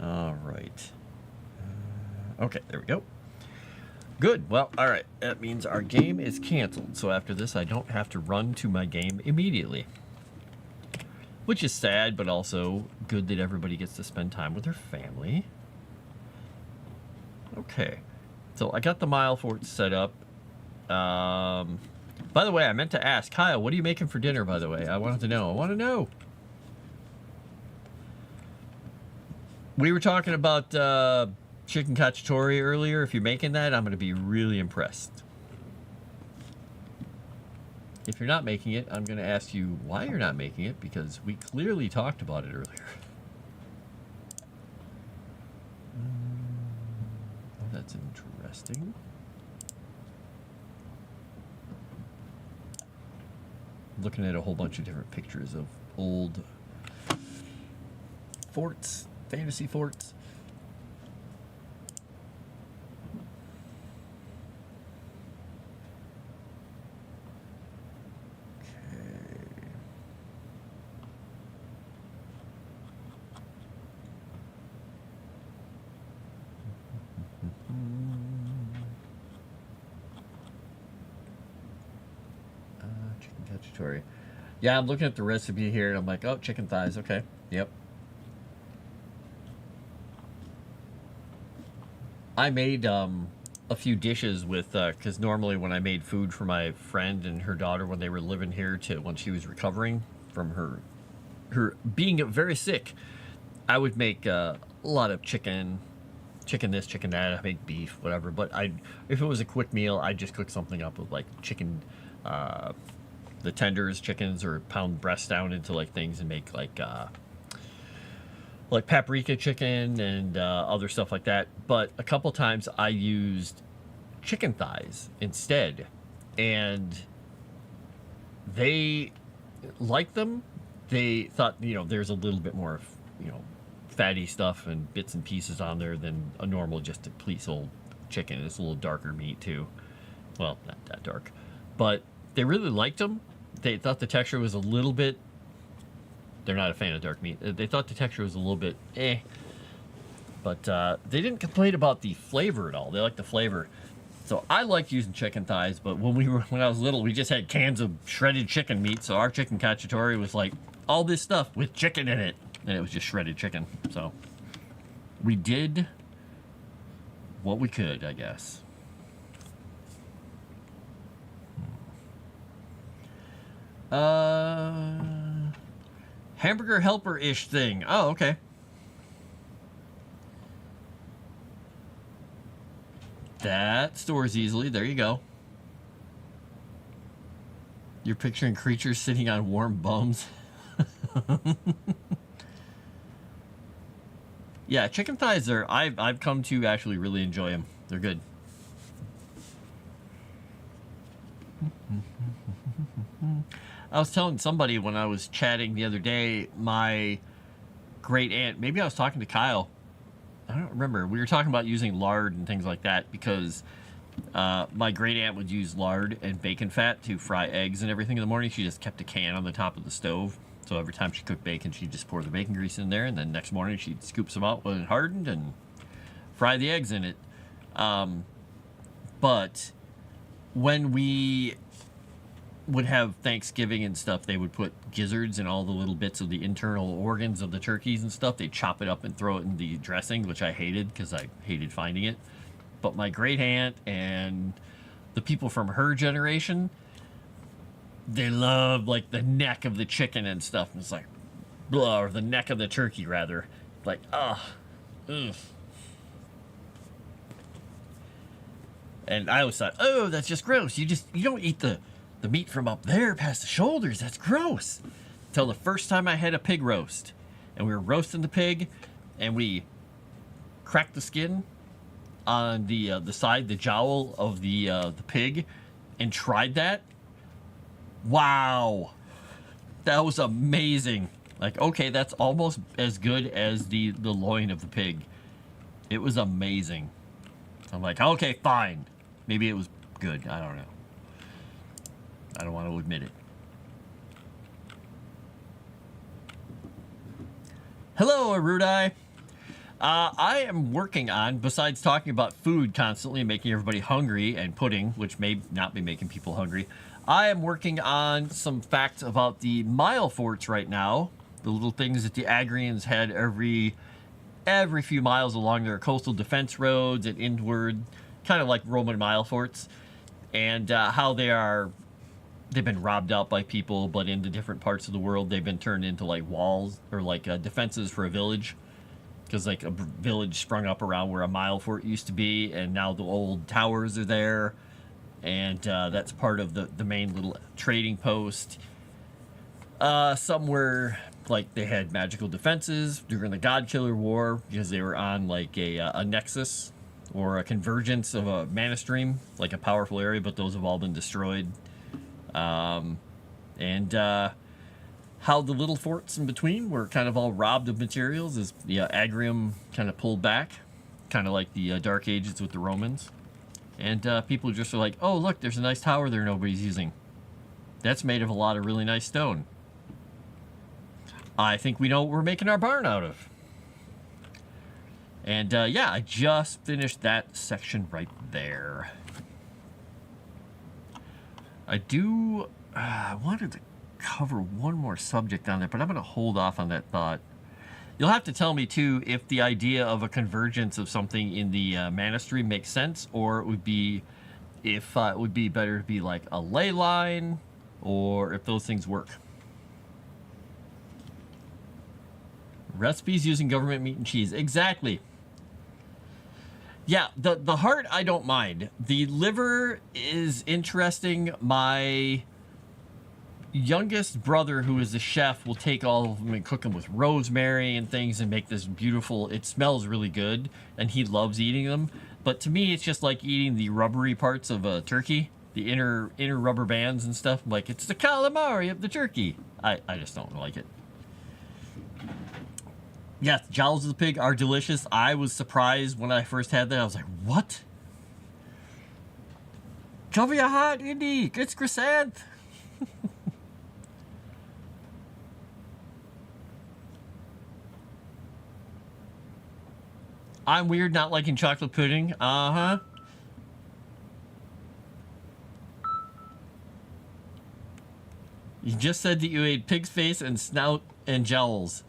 All right. Okay, there we go. Good. Well, all right. That means our game is canceled. So after this, I don't have to run to my game immediately. Which is sad, but also good that everybody gets to spend time with their family. Okay. So I got the mile fort set up. By the way, I meant to ask, Kyle, what are you making for dinner, by the way? I wanted to know. I want to know. We were talking about chicken cacciatore earlier. If you're making that, I'm going to be really impressed. If you're not making it, I'm going to ask you why you're not making it, because we clearly talked about it earlier. Oh, that's interesting. Looking at a whole bunch of different pictures of old forts, fantasy forts. Yeah, I'm looking at the recipe here and I'm like, oh, chicken thighs. Okay. Yep. I made a few dishes with, because normally when I made food for my friend and her daughter when they were living here when she was recovering from her being very sick, I would make a lot of chicken this, chicken that. I make beef, whatever. But if it was a quick meal, I'd just cook something up with like chicken, the tenders, chickens, or pound breast down into like things and make like paprika chicken and other stuff like that. But a couple times I used chicken thighs instead, and they liked them. They thought, there's a little bit more, fatty stuff and bits and pieces on there than a normal just a piece old chicken. It's a little darker meat too. Well, not that dark. but they really liked them. They thought the texture was a little bit. They're not a fan of dark meat. They thought the texture was a little bit but they didn't complain about the flavor at all. They liked the flavor. So I liked using chicken thighs, but when I was little, we just had cans of shredded chicken meat. So our chicken cacciatore was like all this stuff with chicken in it, and it was just shredded chicken. So we did what we could, I guess. Hamburger helper-ish thing. Oh, okay. That stores easily. There you go. You're picturing creatures sitting on warm bums. Yeah, chicken thighs are. I've come to actually really enjoy them. They're good. I was telling somebody when I was chatting the other day, my great aunt, maybe I was talking to Kyle. I don't remember. We were talking about using lard and things like that because my great aunt would use lard and bacon fat to fry eggs and everything in the morning. She just kept a can on the top of the stove. So every time she cooked bacon, she'd just pour the bacon grease in there. And then next morning, she'd scoop some out when it hardened and fry the eggs in it. But when we would have Thanksgiving and stuff, they would put gizzards and all the little bits of the internal organs of the turkeys and stuff. They'd chop it up and throw it in the dressing, which I hated because I hated finding it. But my great aunt and the people from her generation, they loved like the neck of the chicken and stuff. And it's like, blah, or the neck of the turkey rather. Like, ugh. And I always thought, oh, that's just gross. You don't eat the meat from up there past the shoulders. That's gross. Until the first time I had a pig roast. And we were roasting the pig, and we cracked the skin on the side, the jowl of the pig, and tried that. Wow. That was amazing. Like, okay, that's almost as good as the loin of the pig. It was amazing. I'm like, okay, fine. Maybe it was good. I don't know. I don't want to admit it. Hello, Erudi. I am working on, besides talking about food constantly and making everybody hungry and pudding, which may not be making people hungry, I am working on some facts about the mile forts right now. The little things that the Agrians had every few miles along their coastal defense roads and inward, kind of like Roman mile forts, and how they've been robbed out by people, but in the different parts of the world, they've been turned into like walls or like defenses for a village. Because like a village sprung up around where a mile fort used to be, and now the old towers are there. And that's part of the main little trading post. Somewhere like they had magical defenses during the God Killer War because they were on like a nexus or a convergence of a mana stream, like a powerful area, but those have all been destroyed. How the little forts in between were kind of all robbed of materials as the Agrium kind of pulled back, kind of like the Dark Ages with the Romans. And people just are like, oh, look, there's a nice tower there nobody's using. That's made of a lot of really nice stone. I think we know what we're making our barn out of. And yeah, I just finished that section right there. I wanted to cover one more subject on that, but I'm going to hold off on that thought. You'll have to tell me, too, if the idea of a convergence of something in the mana stream makes sense, or it would be better to be like a ley line, or if those things work. Recipes using government meat and cheese. Exactly. Yeah, the heart I don't mind. The liver is interesting. My youngest brother, who is a chef, will take all of them and cook them with rosemary and things and make this beautiful, it smells really good, and he loves eating them. But to me, it's just like eating the rubbery parts of a turkey, the inner rubber bands and stuff. Like, it's the calamari of the turkey. I just don't like it. Yes, jowls of the pig are delicious. I was surprised when I first had that. I was like, what? Cover your heart, Indy. It's Chrysanth. I'm weird not liking chocolate pudding. Uh-huh. You just said that you ate pig's face and snout and jowls.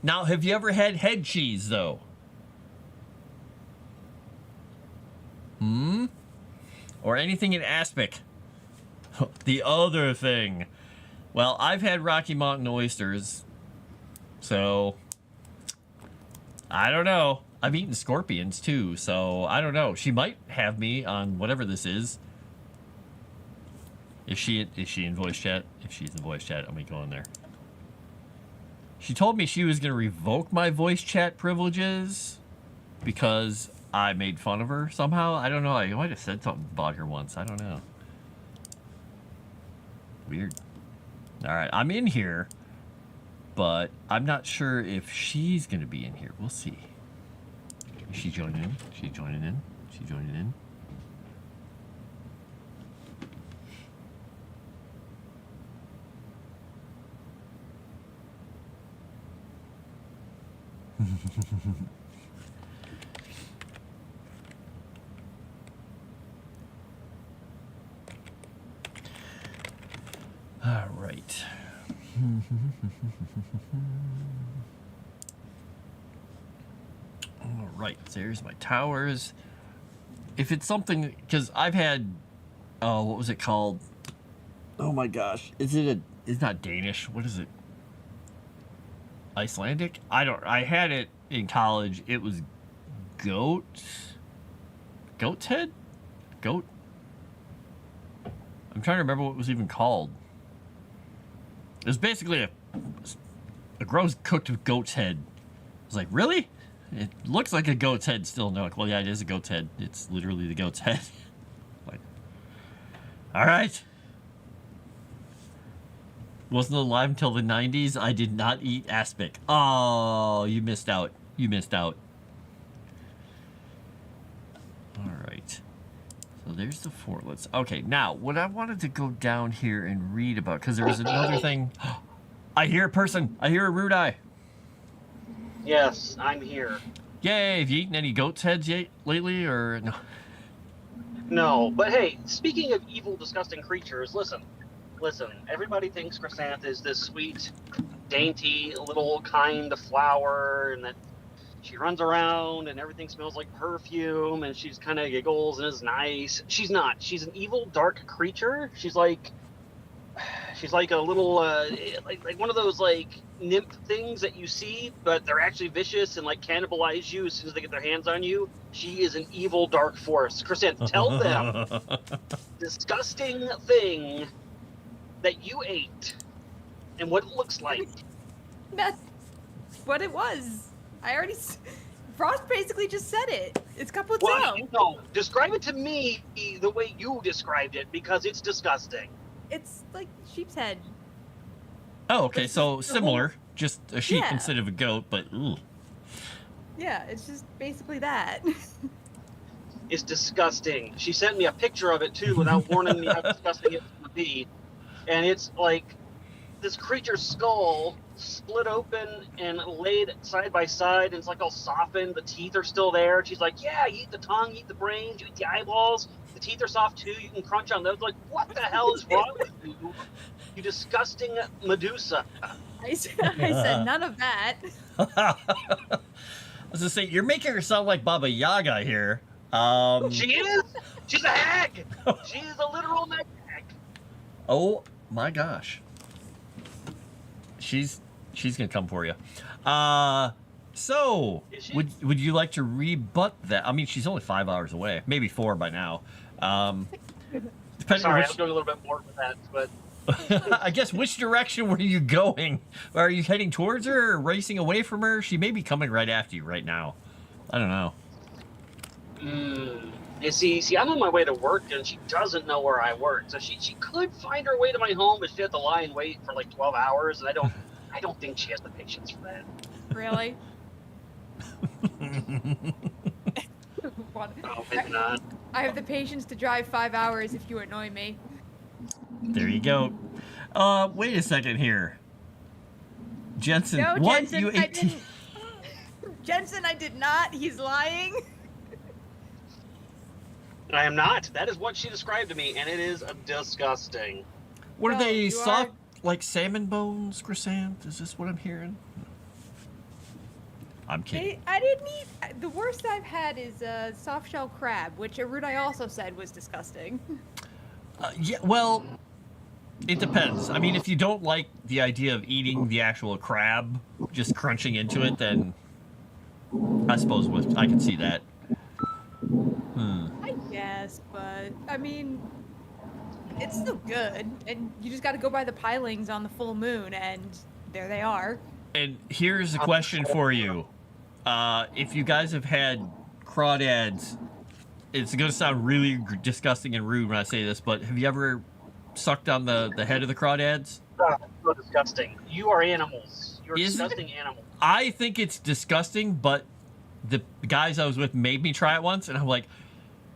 Now, have you ever had head cheese, though? Or anything in aspic? The other thing. Well, I've had Rocky Mountain oysters, so I don't know. I've eaten scorpions, too, so I don't know. She might have me on whatever this is. Is she in voice chat? If she's in voice chat, I'm going to go in there. She told me she was going to revoke my voice chat privileges because I made fun of her somehow. I don't know. I might have said something about her once. I don't know. Weird. All right, I'm in here, but I'm not sure if she's going to be in here. We'll see. Is she joining in? She's joining in. She's joining in. All right. All right, there's my towers. If it's something, because I've had, what was it called? Oh my gosh, it's not Danish. What is it? Icelandic? I had it in college. It was goat's head? Goat? I'm trying to remember what it was even called. It was basically a gross cooked goat's head. I was like, really? It looks like a goat's head still. No, like, well, yeah, it is a goat's head. It's literally the goat's head. Like, all right. Wasn't alive until the 90s. I did not eat aspic. Oh, you missed out. You missed out. All right. So there's the fortlets. Okay, now, what I wanted to go down here and read about, because there was another thing. I hear a person. I hear a rude eye. Yes, I'm here. Yay, have you eaten any goat's heads yet lately, or no? No, but hey, speaking of evil, disgusting creatures, listen. Everybody thinks Chrysanth is this sweet, dainty, little kind of flower, and that she runs around and everything smells like perfume, and she's kind of giggles and is nice. She's not. She's an evil, dark creature. She's like a little, like one of those like nymph things that you see, but they're actually vicious and like cannibalize you as soon as they get their hands on you. She is an evil, dark force. Chrysanth, tell them disgusting thing that you ate and what it looks like. That's what it was. I already. Frost basically just said it. It's cappuccino. Well, no, describe it to me the way you described it because it's disgusting. It's like sheep's head. Oh, okay, so similar. Just a sheep Yeah. instead of a goat, but ooh. Yeah, it's just basically that. It's disgusting. She sent me a picture of it too without warning me how disgusting it would be. And it's like this creature's skull split open and laid side by side, and it's like all softened. The teeth are still there. She's like, yeah, you eat the tongue, you eat the brains, you eat the eyeballs. The teeth are soft too. You can crunch on those. Like, what the hell is wrong with you? You disgusting Medusa. I said none of that. I was gonna say, you're making her sound like Baba Yaga here. She is. She's a hag. She's a literal hag. Oh my gosh. She's gonna come for you. So would you like to rebut that? I mean, she's only 5 hours away, maybe 4 by now. Depending Sorry, on I was going a little bit more with that, but I guess which direction were you going? Are you heading towards her or racing away from her? She may be coming right after you right now. I don't know. You see, I'm on my way to work, and she doesn't know where I work. So she could find her way to my home, but she had to lie and wait for like 12 hours, and I don't think she has the patience for that. Really? Oh, maybe not. I have the patience to drive 5 hours if you annoy me. There you go. Wait a second here. Jensen, No, what? Jensen, You I 18? didn't. Jensen, I did not. He's lying. I am not. That is what she described to me, and it is disgusting. What are No, they, you soft, are- like salmon bones, Chrysanth? Is this what I'm hearing? I'm kidding. I didn't eat. The worst I've had is soft shell crab, which Erudi also said was disgusting. Yeah, well, it depends. I mean, if you don't like the idea of eating the actual crab, just crunching into it, then I suppose I can see that. I guess, but I mean, it's still good, and you just got to go by the pilings on the full moon, and there they are. And here's a question for you. If you guys have had crawdads, it's going to sound really disgusting and rude when I say this, but have you ever sucked on the head of the crawdads? So disgusting. You are animals. You're Is it? disgusting animals. I think it's disgusting, but the guys I was with made me try it once, and I'm like,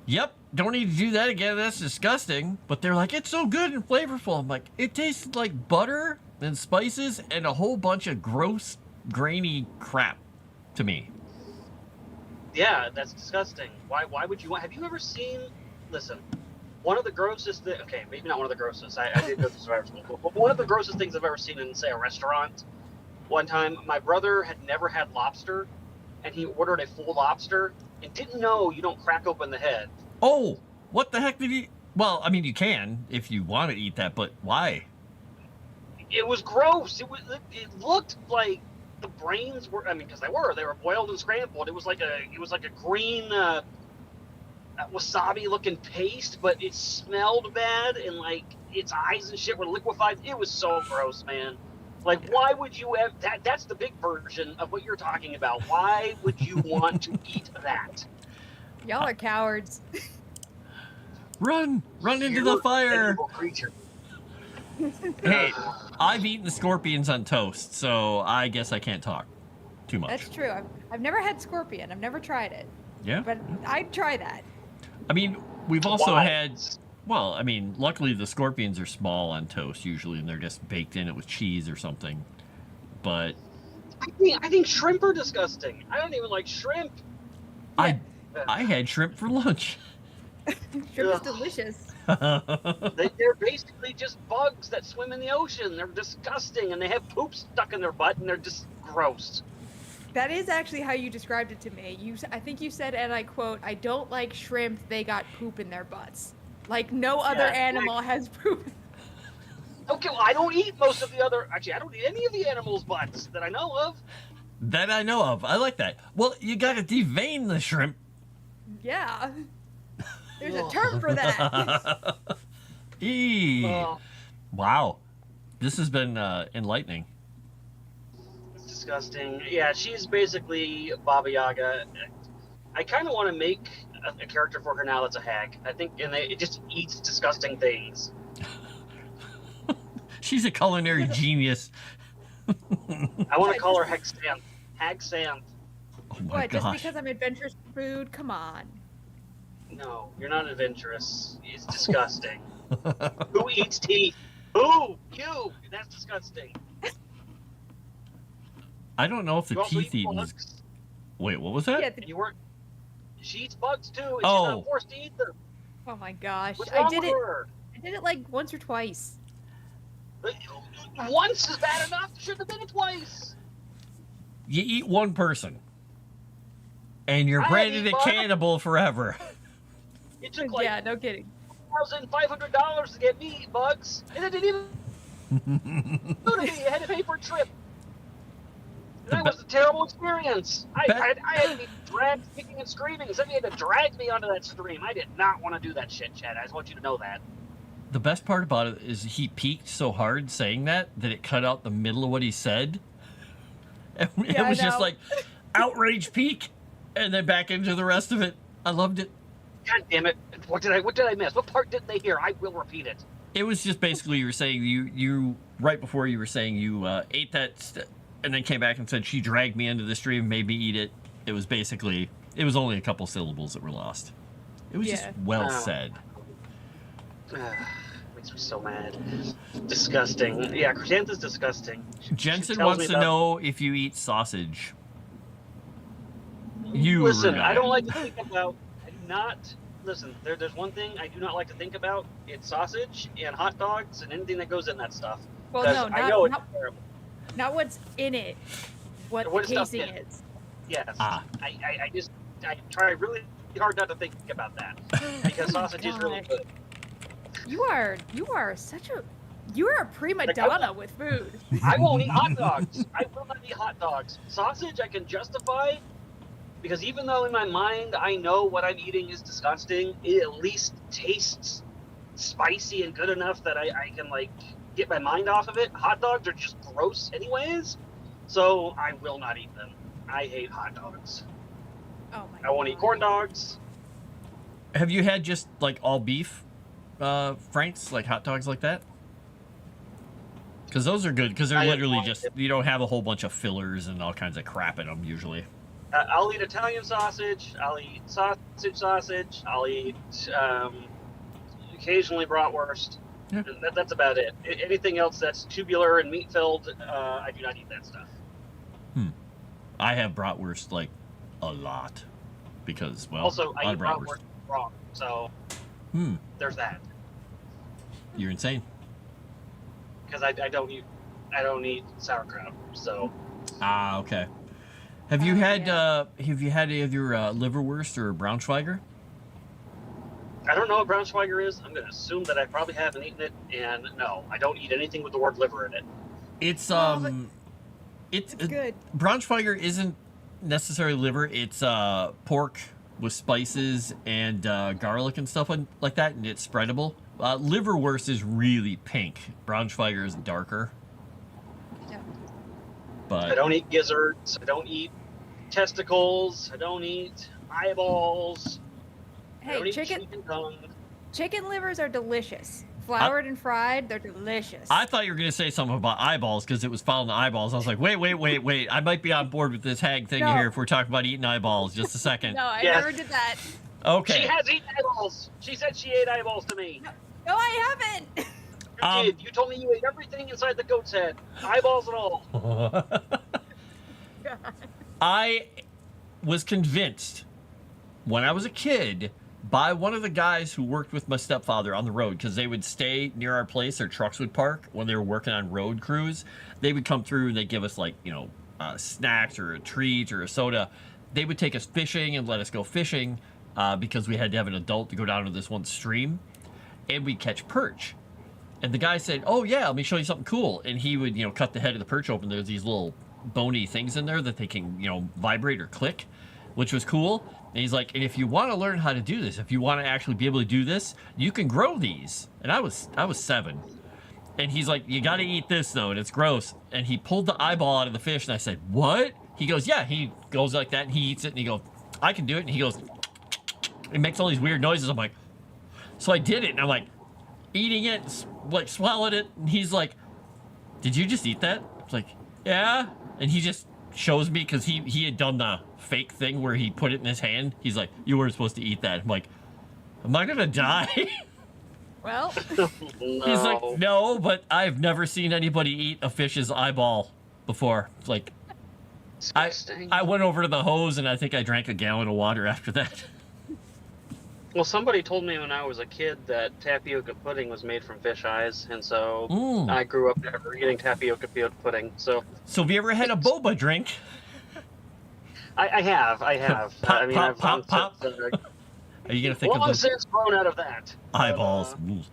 yep, don't need to do that again. That's disgusting. But they're like, it's so good and flavorful. I'm like, it tastes like butter and spices and a whole bunch of gross, grainy crap to me. Yeah, that's disgusting. Why would you want? Have you ever seen? Listen, one of the grossest. Okay, maybe not one of the grossest. I did go to survival school, but one of the grossest things I've ever seen in, say, a restaurant. One time, my brother had never had lobster, and he ordered a full lobster and didn't know you don't crack open the head. Oh, what the heck did he? Well, I mean, you can if you want to eat that, but why? It was gross. It looked like the brains were. I mean, because they were boiled and scrambled. It was like a green wasabi looking paste, but it smelled bad, and like its eyes and shit were liquefied. It was so gross, man. Like, why would you have that? That's the big version of what you're talking about. Why would you want to eat that? Y'all are cowards. Run into You're the an fire. evil creature. Hey, I've eaten the scorpions on toast, so I guess I can't talk too much. That's true. I've never had scorpion. I've never tried it, Yeah. but I'd try that. I mean, we've also Why? had. Well, I mean, luckily the scorpions are small on toast usually, and they're just baked in it with cheese or something. But I think shrimp are disgusting. I don't even like shrimp. I had shrimp for lunch. Shrimp is Ugh. delicious. They're basically just bugs that swim in the ocean. They're disgusting, and they have poop stuck in their butt, and they're just gross. That is actually how you described it to me. I think you said, and I quote, "I don't like shrimp. They got poop in their butts." Like no other Yeah, animal has poop. Okay, well, I don't eat most of the other. Actually, I don't eat any of the animals' butts that I know of. That I know of. I like that. Well, you gotta devein the shrimp. Yeah. There's a term for that. Eee. Oh, Wow. This has been enlightening. it's disgusting. Yeah, she's basically Baba Yaga. I kind of want to make a character for her now that's a hag. I think, and it just eats disgusting things. She's a culinary genius. I want to call her Hexanth. Hagsanth. Oh my What? Just gosh. because I'm adventurous for food? Come on. No, you're not adventurous. It's disgusting. Who eats teeth? Who? You. That's disgusting. I don't know if the You also teeth eat eating is. bugs. Wait, what was that? Yeah. And you weren't. She eats bugs too, and Oh. she's not forced to eat them. Oh my gosh. What's I wrong did with it. her? I did it like once or twice. Once is bad enough. Shouldn't have been it twice. You eat one person, and you're I branded eat a bugs. cannibal forever. It took like Yeah, no kidding. $1,500 to get me to eat bugs, and it didn't even go to me. I had to pay for a trip. That was a terrible experience. I had to be dragged kicking and screaming. Somebody had to drag me onto that stream. I did not want to do that shit, Chad. I just want you to know that. The best part about it is he peaked so hard saying that it cut out the middle of what he said. And it Yeah, I was just know. like outrage peak, and then back into the rest of it. I loved it. God damn it! What did I miss? What part didn't they hear? I will repeat it. It was just basically you were saying you right before you were saying you ate that and then came back and said she dragged me into the stream, made me eat it. It was basically it was only a couple syllables that were lost. It was just well Oh. said. Makes me so mad. Disgusting. Yeah, chrysanthemum's disgusting. She Jensen tells wants me to about- know if you eat sausage. You, Listen, Erudi. I don't like to think about. I do not. Listen, there's one thing I do not like to think about. It's sausage and hot dogs and anything that goes in that stuff. Well, 'Cause no, I know it's not terrible. what's in it. What What the is stuff casing in it? is. Yes. Ah. I try really hard not to think about that because sausage is really gosh. good. You are a prima donna with food. I won't eat hot dogs. I will not eat hot dogs. Sausage I can justify because even though in my mind I know what I'm eating is disgusting, it at least tastes spicy and good enough that I can like get my mind off of it. Hot dogs are just gross anyways, so I will not eat them. I hate hot dogs. Oh my I won't eat corn dogs. Have you had just like all beef, Franks, like hot dogs like that? Because those are good. Because they're I literally don't just like you don't have a whole bunch of fillers and all kinds of crap in them usually. I'll eat Italian sausage. I'll eat sausage. I'll eat occasionally bratwurst. Yeah. That's about it. Anything else that's tubular and meat filled, I do not eat that stuff. I have bratwurst like a lot because well, Also, a I lot eat of bratwurst raw, so there's that. You're insane. Because I don't eat sauerkraut. So Ah, okay. Have you had any of your liverwurst or Braunschweiger? I don't know what Braunschweiger is. I'm going to assume that I probably haven't eaten it, and no, I don't eat anything with the word liver in it. It's it's good. Braunschweiger isn't necessarily liver. It's pork with spices and garlic and stuff like that, and it's spreadable. Liverwurst is really pink. Braunschweiger is darker. Yeah. But I don't eat gizzards. I don't eat testicles. I don't eat eyeballs. I don't Hey, eat chicken tongue. chicken livers are delicious. Floured and fried, they're delicious. I thought you were going to say something about eyeballs because it was found in the eyeballs. I was like, wait. I might be on board with this hag thing No. here if we're talking about eating eyeballs. Just a second. No, I Yes. never did that. Okay. She has eaten eyeballs. She said she ate eyeballs to me. No, I haven't. You did. You told me you ate everything inside the goat's head, eyeballs and all. I was convinced when I was a kid by one of the guys who worked with my stepfather on the road because they would stay near our place. Their trucks would park when they were working on road crews. They would come through and they'd give us like, snacks or a treat or a soda. They would take us fishing and let us go fishing because we had to have an adult to go down to this one stream and we'd catch perch. And the guy said, "Oh yeah, let me show you something cool." And he would, cut the head of the perch open. There's these little bony things in there that they can, vibrate or click, which was cool. And he's like, "And if you want to learn how to do this, if you want to actually be able to do this, you can grow these." And I was 7. And he's like, "You got to eat this though, and it's gross." And he pulled the eyeball out of the fish, and I said, "What?" He goes, "Yeah." He goes like that, and he eats it, and he goes, "I can do it." And he goes, it makes all these weird noises. I'm like, so I did it, and I'm like, eating it, like swallowed it, and he's like, "Did you just eat that?" I was like, "Yeah." And he just shows me because he had done the fake thing where he put it in his hand. He's like, "You weren't supposed to eat that." I'm like, "Am I gonna die?" Well, No. He's like, "No, but I've never seen anybody eat a fish's eyeball before." It's like, Disgusting. I went over to the hose and I think I drank a gallon of water after that. Well, somebody told me when I was a kid that tapioca pudding was made from fish eyes, and so I grew up never eating tapioca pudding. So have you ever had a boba drink? I have. Pop, I mean, pop, I've pop, pop. since, Are you gonna think long of those since grown out of that. eyeballs? But,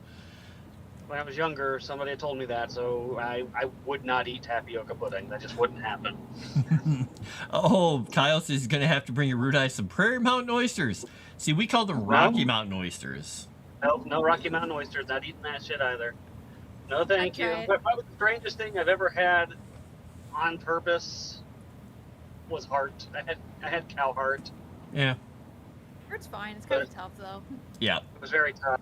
when I was younger, somebody had told me that, so I would not eat tapioca pudding. That just wouldn't happen. Oh, Kyle says he's gonna have to bring Erudi some Prairie Mountain oysters. See, we call them Rocky Mountain oysters. No Rocky Mountain oysters. Not eating that shit either. No, thank you. tried. But probably the strangest thing I've ever had on purpose was heart. I had cow heart. Yeah. it's fine. It's kind of tough though. Yeah. It was very tough.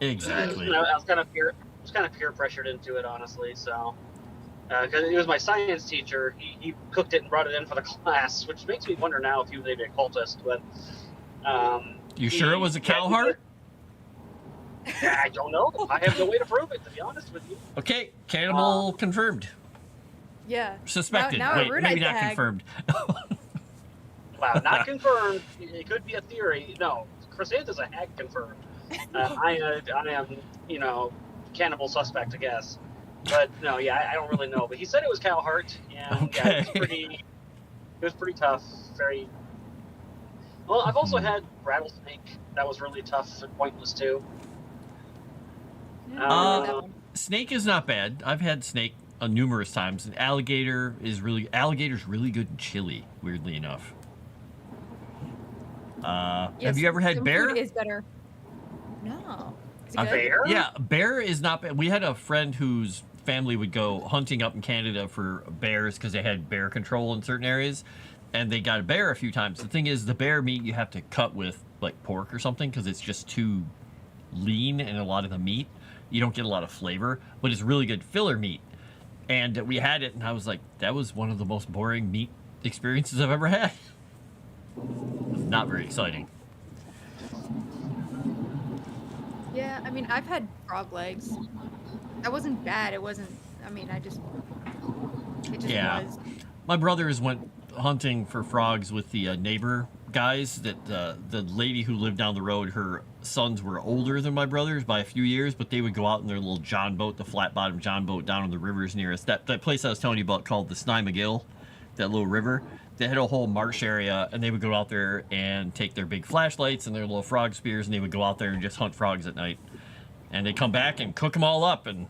Exactly. I was kind of peer pressured into it, honestly. So, because he was my science teacher, he cooked it and brought it in for the class, which makes me wonder now if he was maybe a cultist. But You sure it was a cow heart? I don't know. I have no way to prove it, to be honest with you. Okay, cannibal confirmed. Yeah. Suspected. Now Wait, Erudite's maybe a not hag. confirmed. Wow, not confirmed. It could be a theory. No, Chrysanthus a hag confirmed. I am, cannibal suspect, I guess. But no, yeah, I don't really know. But he said it was cow heart, and Okay. it was pretty tough. Very. Well, I've also had rattlesnake. That was really tough and pointless too. Snake is not bad. I've had snake numerous times. And alligator's really good in chili. Weirdly enough. Have you ever had bear? Food is better. No. Is it good? Bear? Yeah, bear is not bad. We had a friend whose family would go hunting up in Canada for bears because they had bear control in certain areas, and they got a bear a few times. The thing is, the bear meat you have to cut with like pork or something because it's just too lean and a lot of the meat. You don't get a lot of flavor, but it's really good filler meat. And we had it, and I was like, that was one of the most boring meat experiences I've ever had. It was not very exciting. Yeah, I mean, I've had frog legs. That wasn't bad. It wasn't. I mean, it just Yeah. was. My brothers went hunting for frogs with the neighbor guys. That the lady who lived down the road, her sons were older than my brothers by a few years, but they would go out in their little john boat, the flat bottom john boat, down on the rivers near us. That place I was telling you about called the Snai-McGill, that little river. They had a whole marsh area, and they would go out there and take their big flashlights and their little frog spears, and they would go out there and just hunt frogs at night. And they'd come back and cook them all up, and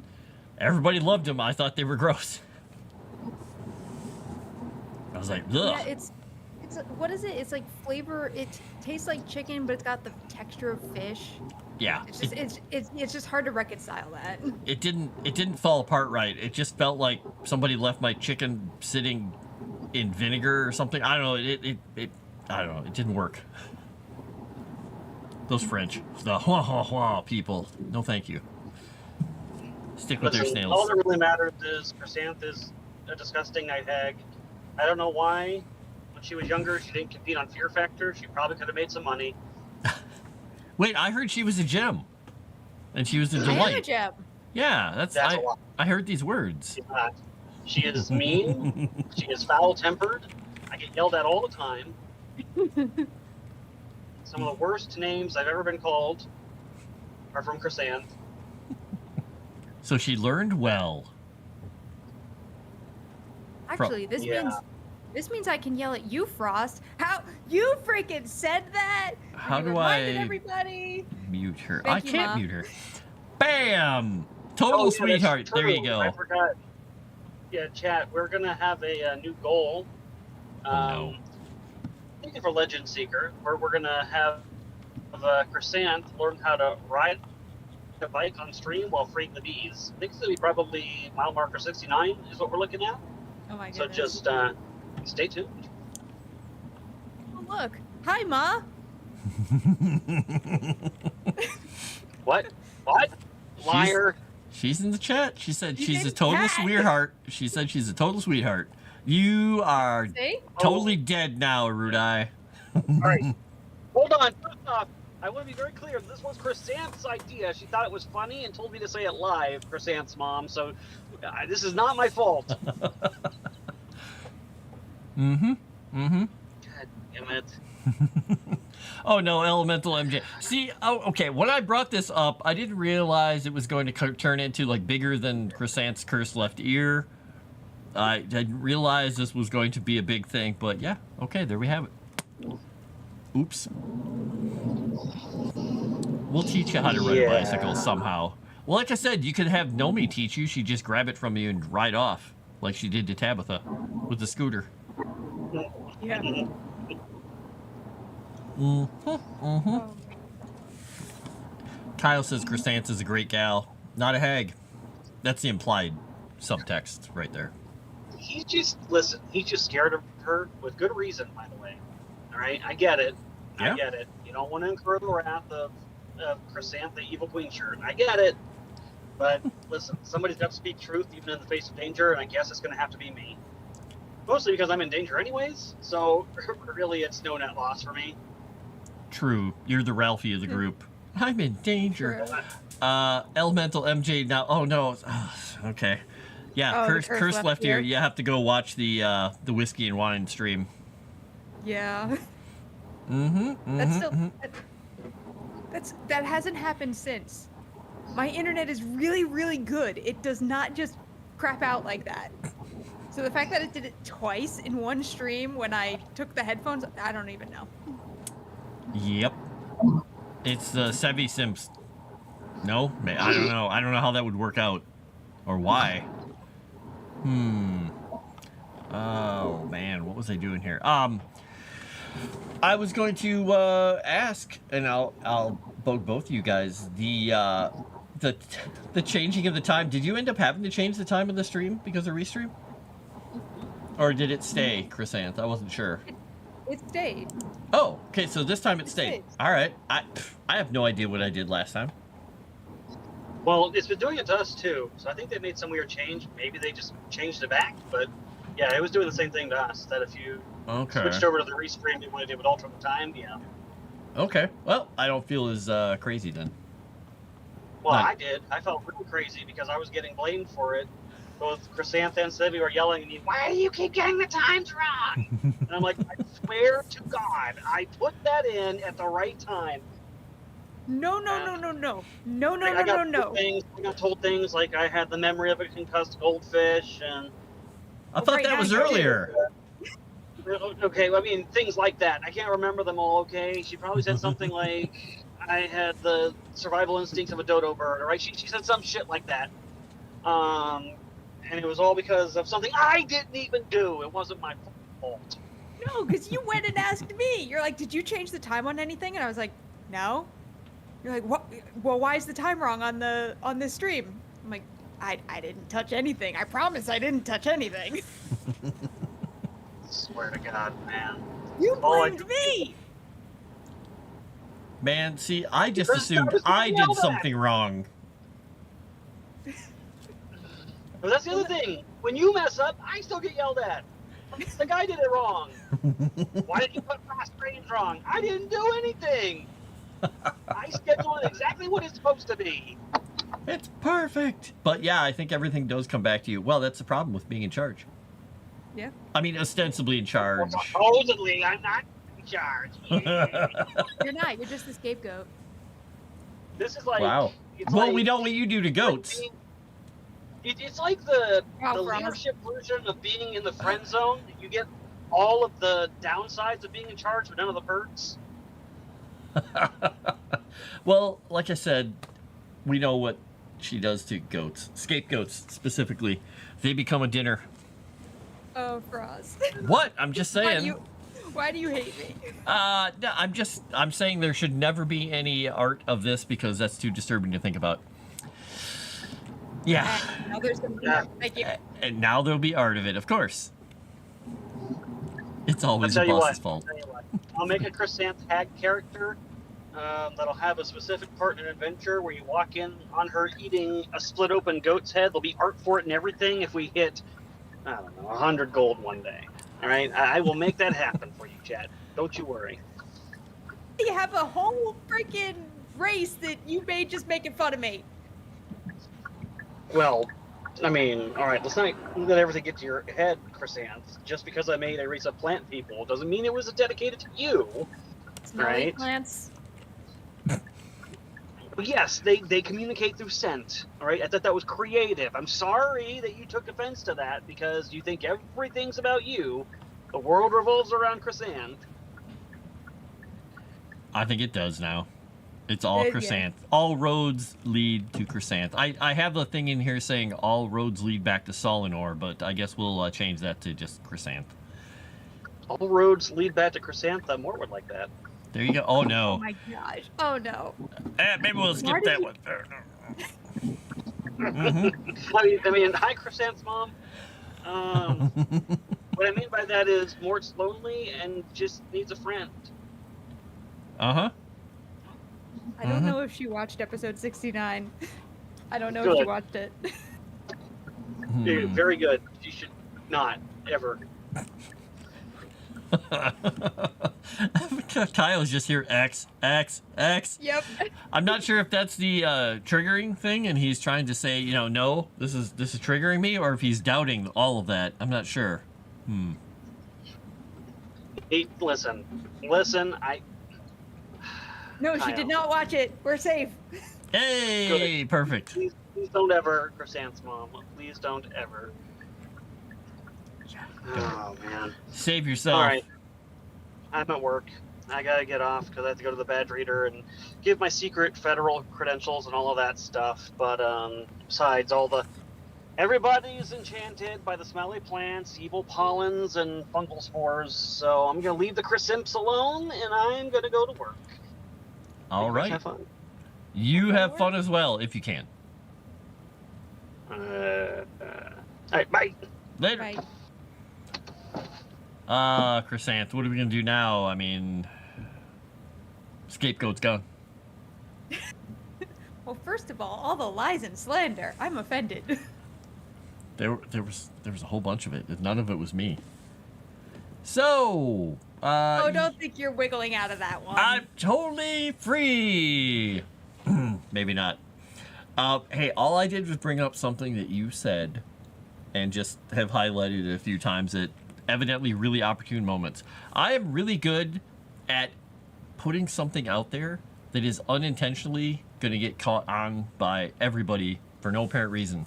everybody loved them. I thought they were gross. I was like, ugh. Yeah, it's what is it? It's like flavor. It tastes like chicken, but it's got the texture of fish. Yeah. It's just hard to reconcile that. It didn't fall apart right. It just felt like somebody left my chicken sitting in vinegar or something. I don't know. I don't know. It didn't work. Those French, the hua people. No, thank you. Stick with their All snails. that really matters is Chrysanth is a disgusting night hag. I don't know why. When she was younger, she didn't compete on Fear Factor. She probably could have made some money. Wait, I heard she was a gem, and she was a I am a delight. gem. Yeah, That's a lot. I heard these words. She's not. She is mean. She is foul-tempered. I get yelled at all the time. Some of the worst names I've ever been called are from Chrysanth. So she learned well. Actually, this means I can yell at you, Frost. How you freaking said that? How You do reminded I everybody? mute her? Thank I you, can't Ma. mute her. Bam! Total Oh, yeah, that's sweetheart. There you true. go. I forgot. Yeah, chat. We're gonna have a new goal. No. Thinking for Legend Seeker, where we're gonna have Chrysanth learn how to ride a bike on stream while freeing the bees. I think it's gonna be probably mile marker 69 is what we're looking at. Oh my goodness. So just stay tuned. Oh, look. Hi, Ma. What? What? Liar. She's in the chat. She said You she's a did total that. sweetheart. She said she's a total sweetheart. You are See? totally dead now, Erudi. All right. Hold on. First off, I want to be very clear. This was Chrysanth's idea. She thought it was funny and told me to say it live, Chrysanth's mom. So this is not my fault. God damn it. Oh no, Elemental MJ. See, okay, when I brought this up, I didn't realize it was going to turn into like bigger than Chrysanth's cursed left ear. I didn't realize this was going to be a big thing, but yeah, okay, there we have it. Oops. We'll teach you how to ride a bicycle somehow. Well, like I said, you could have Nomi teach you. She'd just grab it from you and ride off, like she did to Tabitha with the scooter. Yeah. Kyle says Chrysanth is a great gal, not a hag. That's the implied subtext right there. He's just scared of her with good reason, by the way. All right, I get it. Yeah. I get it. You don't want to incur the wrath of Chrysanth, the evil queen shirt. I get it. But listen, somebody's got to speak truth even in the face of danger, and I guess it's going to have to be me. Mostly because I'm in danger anyways, so really it's no net loss for me. True. You're the Ralphie of the group. I'm in danger. True. Elemental MJ now. Oh no. Okay. Yeah. Oh, the Curse left here. You have to go watch the whiskey and wine stream. Yeah. Mm-hmm. That's still that hasn't happened since. My internet is really, really good. It does not just crap out like that. So the fact that it did it twice in one stream when I took the headphones, I don't even know. Yep. It's the Sevi Simps. No? I don't know. I don't know how that would work out. Or why. Oh, man. What was I doing here? I was going to ask, and I'll bug both of you guys, the changing of the time. Did you end up having to change the time of the stream because of restream? Or did it stay, Chrysanth? I wasn't sure. It stayed. Oh, okay, so this time it stayed. stayed. All right. I have no idea what I did last time. Well, it's been doing it to us too, so I think they made some weird change. Maybe they just changed it back, but yeah, it was doing the same thing to us. That if you switched over to the restream, you wanted to would alter the time. Yeah. Okay. Well, I don't feel as crazy then. Well, Not- I did. I felt real crazy because I was getting blamed for it. Both Chrysanth and Sevi were yelling at me, "Why do you keep getting the times wrong?" And I'm like, I swear to God, I put that in at the right time. No. I got told things like I had the memory of a concussed goldfish, and I thought right that now was you do. earlier. okay, I mean things like that. I can't remember them all. Okay, she probably said something like I had the survival instincts of a dodo bird. Right? She said some shit like that. And it was all because of something I didn't even do. It wasn't my fault. No, because you went and asked me. You're like, did you change the time on anything? And I was like, no. You're like, what? Well, why is the time wrong on this stream? I'm like, I didn't touch anything. I promise I didn't touch anything. Swear to God, man. You All I blamed me. Man, see, I just Because assumed I was I did yelled at. something wrong. But that's the other thing. When you mess up, I still get yelled at. The guy did it wrong. Why did you put fast range wrong? I didn't do anything. I scheduled it exactly what it's supposed to be. It's perfect. But yeah, I think everything does come back to you. Well, that's the problem with being in charge. Yeah. I mean, ostensibly in charge. Supposedly, I'm not in charge. You're not. You're just the scapegoat. This is like Wow. It's Well, like, we know what you do to goats. It's like the Wow, Ross. leadership version of being in the friend zone. You get all of the downsides of being in charge, but none of the perks. Well, like I said, we know what she does to goats. Scapegoats, specifically. They become a dinner. Oh, Frost. What? I'm just saying. Why do you hate me? No, I'm saying there should never be any art of this because that's too disturbing to think about. Yeah. And now there's some Thank you. And now there'll be art of it, of course. It's always the I'll tell you boss's what, fault. I'll make a Chrysanth Hag character that'll have a specific part in an adventure where you walk in on her eating a split open goat's head. There'll be art for it and everything if we hit, I don't know, 100 gold one day. All right? I will make that happen for you, Chad. Don't you worry. You have a whole freaking race that you made just making fun of me. Well, I mean, all right, let's not let everything get to your head, Chrysanth. Just because I made a race of plant people doesn't mean it was dedicated to you. Smelly Right. plants. But yes, they communicate through scent. All right, I thought that was creative. I'm sorry that you took offense to that because you think everything's about you. The world revolves around Chrysanth. I think it does now. It's all Yeah. Chrysanth. All roads lead to Chrysanth. I have a thing in here saying all roads lead back to Solinor, but I guess we'll change that to just Chrysanth. All roads lead back to Chrysanth. More would like that. There you go. Oh Oh no. my gosh. Oh no. Maybe we'll skip Why did that you- one. Mhm. I mean, hi, Chrysanth's mom. What I mean by that is Mort's lonely and just needs a friend. Uh-huh. I don't Mhm. know if she watched episode 69. I don't know if she Good. watched it. Dude, Hmm. very good. You should not ever. Kyle's just here. X, X, X. Yep. I'm not sure if that's the triggering thing, and he's trying to say, no, this is triggering me, or if he's doubting all of that. I'm not sure. Listen. No, she did not watch it. We're safe. Hey, Good. perfect. Please don't ever, Chrysanth's mom. Please don't ever. Oh man. Save yourself. All right. I'm at work. I gotta get off because I have to go to the badge reader and give my secret federal credentials and all of that stuff. But besides everybody's enchanted by the smelly plants, evil pollens, and fungal spores. So I'm gonna leave the Chrysimps alone, and I'm gonna go to work. All right. Have fun. You have fun as well, if you can. All right, bye. Later. Right. Chrysanth, what are we gonna do now? I mean, scapegoat's gone. Well, first of all the lies and slander. I'm offended. There was a whole bunch of it. None of it was me. So, Oh, don't think you're wiggling out of that one. I'm totally free. Maybe not. Hey, all I did was bring up something that you said, and just have highlighted it a few times at evidently really opportune moments. I am really good at putting something out there that is unintentionally going to get caught on by everybody for no apparent reason.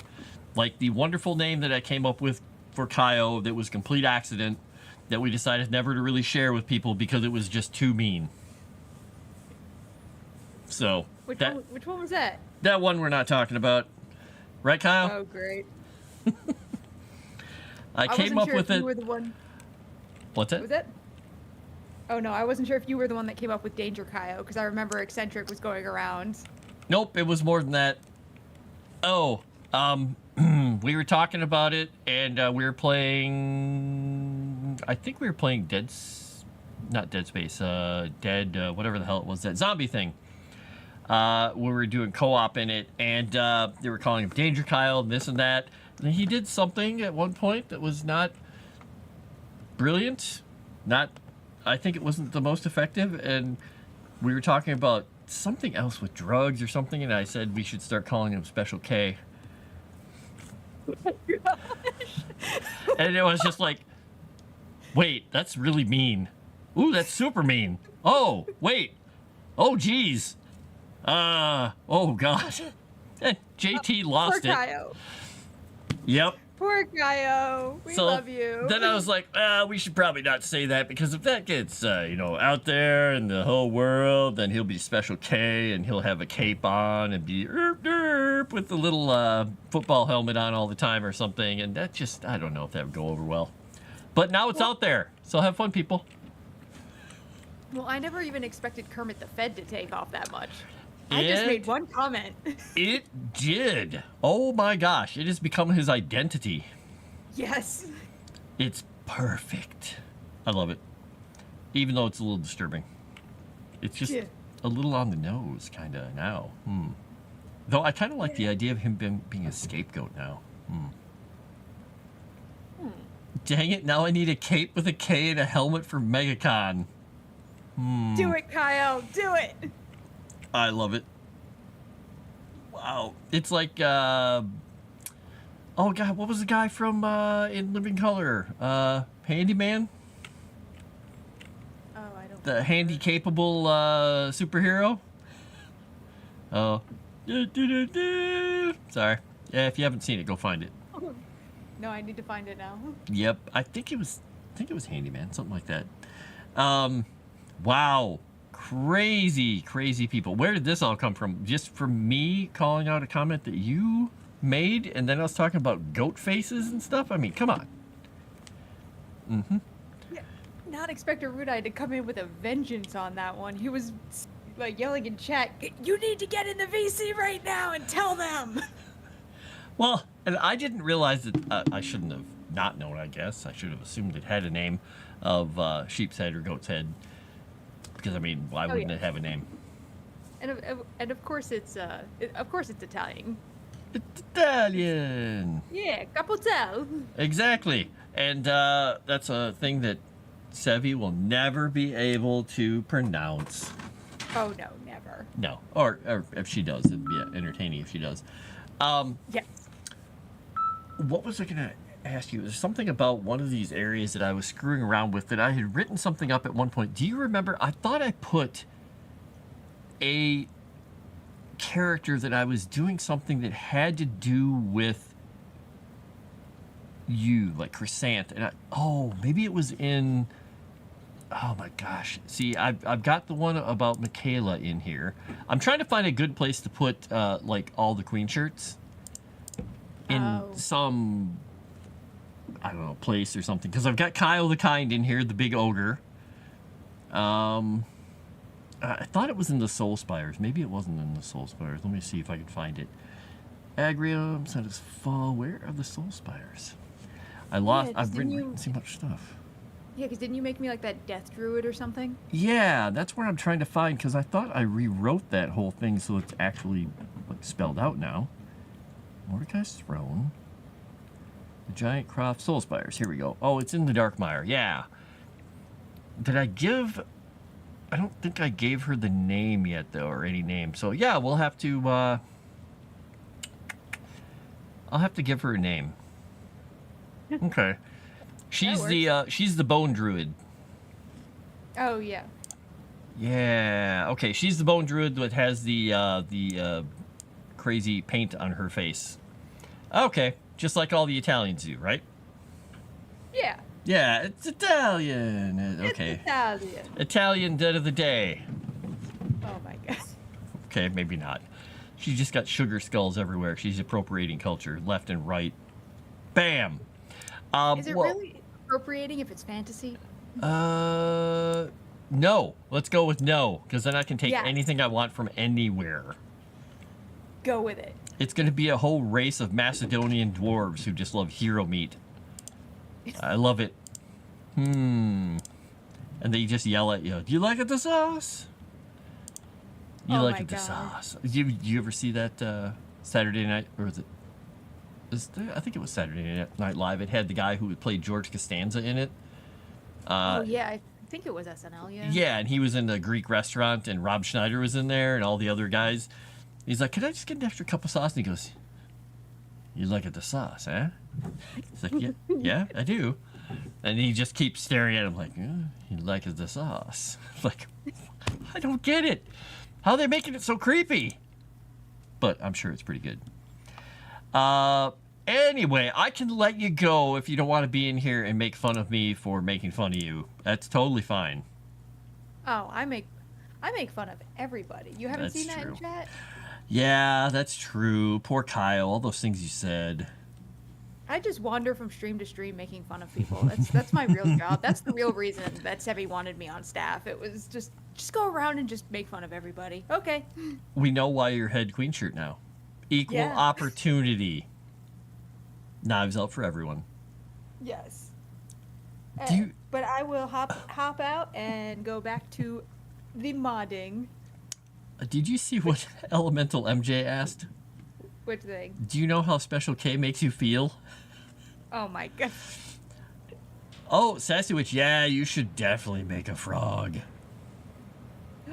Like the wonderful name that I came up with for Kaio that was complete accident, that we decided never to really share with people because it was just too mean. So Which one was that? that one we're not talking about, right, Kyle? Oh, great. I came wasn't up sure with if it. You were the one. What's Was it? it? Oh no, I wasn't sure if you were the one that came up with Danger Kaio, because I remember Eccentric was going around. Nope, it was more than that. Oh, we were talking about it, and we were playing. I think we were playing not Dead Space, whatever the hell it was, that zombie thing. We were doing co-op in it, and they were calling him Danger Kyle and this and that. And he did something at one point that was not brilliant. I think it wasn't the most effective, and we were talking about something else with drugs or something, and I said we should start calling him Special K. And it was just like, wait, that's really mean. Ooh, that's super mean. Oh, wait. Oh, geez. Oh, God. JT lost Poor it. Kaio. Yep. Poor Kaio. We love you. Then I was like, we should probably not say that, because if that gets, out there in the whole world, then he'll be Special K, and he'll have a cape on and be with the little football helmet on all the time or something, and that just, I don't know if that would go over well. But now it's out there, so have fun, people. Well, I never even expected Kermit the Fed to take off that much. I just made one comment. It did. Oh my gosh, it has become his identity. Yes. It's perfect. I love it. Even though it's a little disturbing. It's just a little on the nose, kind of, now. Though I kind of like the idea of him being a scapegoat now. Dang it, now I need a cape with a K and a helmet for MegaCon. Do it, Kyle. Do it. I love it. Wow. It's like, oh God, what was the guy from In Living Color? Handyman? Oh, I don't. The handy-capable superhero? Oh. Sorry. Yeah, if you haven't seen it, go find it. No, I need to find it now. Yep. I think it was Handyman, something like that. Wow. Crazy people. Where did this all come from? Just from me calling out a comment that you made, and then us talking about goat faces and stuff? I mean, come on. Yeah, not expect Erudi to come in with a vengeance on that one. He was like yelling in chat, "You need to get in the VC right now and tell them." Well, and I didn't realize that I shouldn't have not known, I guess. I should have assumed it had a name of sheep's head or goat's head. Because, I mean, why wouldn't it have a name? And of course it's Italian. It's Italian. Yeah, capotel. Exactly. And that's a thing that Sevi will never be able to pronounce. Oh no, never. No, or if she does, it'd be entertaining if she does. Yes. What was I gonna ask you? There's something about one of these areas that I was screwing around with that I had written something up at one point. Do you remember? I thought I put a character that I was doing something that had to do with you, like Crescent, and maybe it was in. Oh my gosh! See, I've got the one about Michaela in here. I'm trying to find a good place to put like all the queen shirts in some, I don't know, place or something, because I've got Kyle the Kind in here, the big ogre. I thought it was in the Soul Spires. Maybe it wasn't in the Soul Spires. Let me see if I can find it. Agrium, Santa's Fall. Where are the Soul Spires? I lost. I've written too much stuff. Yeah, because didn't you make me like that death druid or something? Yeah, that's where I'm trying to find, because I thought I rewrote that whole thing so it's actually like spelled out now. Mordecai's Throne. The Giant Croft Soul Spires. Here we go. Oh, it's in the Darkmire. Yeah. Did I give... I don't think I gave her the name yet, though, or any name. So, yeah, we'll have to... I'll have to give her a name. Okay. She's the Bone Druid. Oh, yeah. Yeah. Okay, she's the Bone Druid that has the crazy paint on her face. Okay, just like all the Italians do, right? Yeah. Yeah, it's Italian. Okay. It's Italian. Italian dead of the day. Oh my god. Okay, maybe not. She's just got sugar skulls everywhere. She's appropriating culture left and right. Bam. Is it really appropriating if it's fantasy? No. Let's go with no, because then I can take anything I want from anywhere. Go with it. It's going to be a whole race of Macedonian dwarves who just love hero meat. I love it. And they just yell at you. Do you like it, the sauce? You like it, the sauce. Do you ever see that Saturday night, or was it? I think it was Saturday Night Live. It had the guy who played George Costanza in it. Oh yeah, I think it was SNL. Yeah. Yeah, and he was in the Greek restaurant, and Rob Schneider was in there, and all the other guys. He's like, "Could I just get an extra cup of sauce?" And he goes, "You like it, the sauce, eh?" He's like, "Yeah, yeah, I do." And he just keeps staring at him like, "You like it, the sauce?" Like, I don't get it. How are they making it so creepy? But I'm sure it's pretty good. Anyway, I can let you go if you don't want to be in here and make fun of me for making fun of you. That's totally fine. Oh, I make fun of everybody. You haven't seen that in chat? Yeah, that's true. Poor Kyle. All those things you said. I just wander from stream to stream making fun of people. That's my real job. That's the real reason that Sevi wanted me on staff. It was just go around and just make fun of everybody. Okay. We know why you're head queen shirt now. Equal opportunity. Knives out for everyone. Yes. But I will hop out and go back to the modding. Did you see what Elemental MJ asked? Which thing? Do you know how Special K makes you feel? Oh my god. Oh, Sassy Witch, yeah, you should definitely make a frog.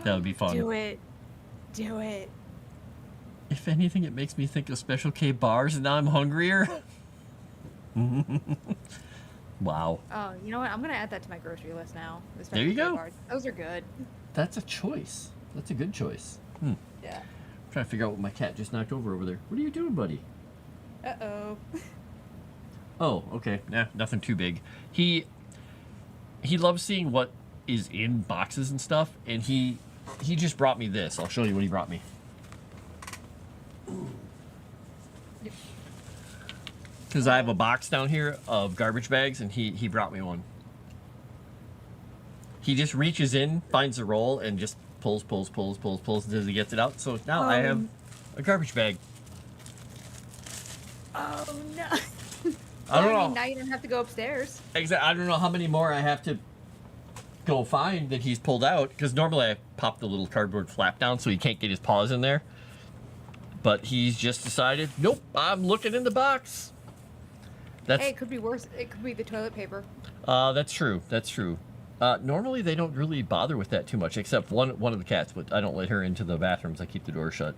That would be fun. Do it. Do it. If anything, it makes me think of Special K bars, and now I'm hungrier. Wow. Oh, you know what? I'm going to add that to my grocery list now. There you go. Bars. Those are good. That's a choice. That's a good choice. Yeah. I'm trying to figure out what my cat just knocked over there. What are you doing, buddy? Uh-oh. Oh, okay. Nah, nothing too big. He loves seeing what is in boxes and stuff, and he just brought me this. I'll show you what he brought me. Because I have a box down here of garbage bags, and he brought me one. He just reaches in, finds a roll, and just pulls until he gets it out. So now I have a garbage bag. Oh, no. I don't know. Now you don't have to go upstairs. Exactly. I don't know how many more I have to go find that he's pulled out, because normally I pop the little cardboard flap down so he can't get his paws in there. But he's just decided, nope, I'm looking in the box. Hey, it could be worse. It could be the toilet paper. That's true. That's true. Normally they don't really bother with that too much, except one of the cats, but I don't let her into the bathrooms. I keep the door shut.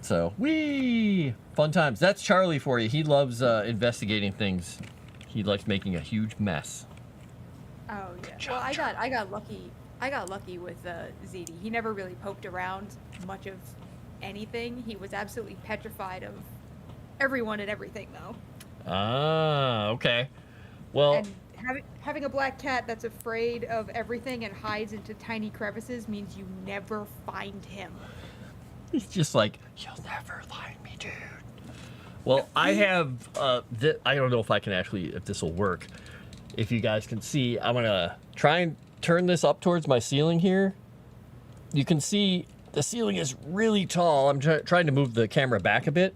So, whee! Fun times. That's Charlie for you. He loves investigating things. He likes making a huge mess. Oh yeah. Well, I got lucky. I got lucky with ZD. He never really poked around much of anything. He was absolutely petrified of everyone and everything, though. Ah, okay. Well, And having a black cat that's afraid of everything and hides into tiny crevices means you never find him. he's just like, you'll never find me, dude. Well, I have, I don't know if I can actually, if this will work. If you guys can see, I'm going to try and turn this up towards my ceiling here. You can see the ceiling is really tall. I'm trying to move the camera back a bit.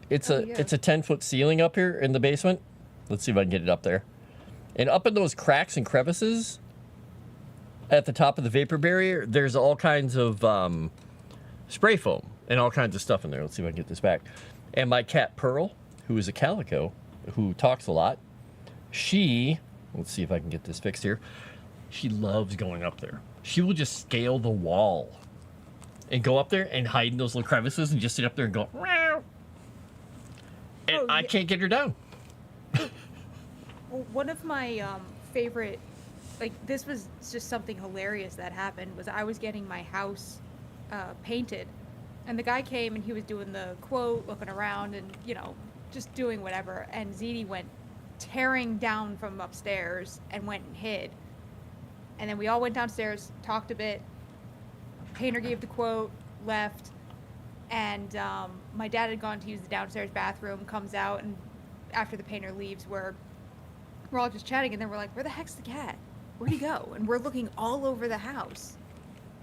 It's a 10-foot ceiling up here in the basement. Let's see if I can get it up there. And up in those cracks and crevices at the top of the vapor barrier, there's all kinds of spray foam and all kinds of stuff in there. Let's see if I can get this back. And my cat Pearl, who is a calico, who talks a lot, let's see if I can get this fixed here. She loves going up there. She will just scale the wall and go up there and hide in those little crevices and just sit up there and go, meow. And I can't get her down. Well, one of my favorite, like, this was just something hilarious that happened, was I was getting my house painted, and the guy came and he was doing the quote, looking around and, just doing whatever, and ZD went tearing down from upstairs and went and hid. And then we all went downstairs, talked a bit, painter gave the quote, left, and my dad had gone to use the downstairs bathroom, comes out, and after the painter leaves, we're all just chatting, and then we're like, where the heck's the cat? Where'd he go? And we're looking all over the house.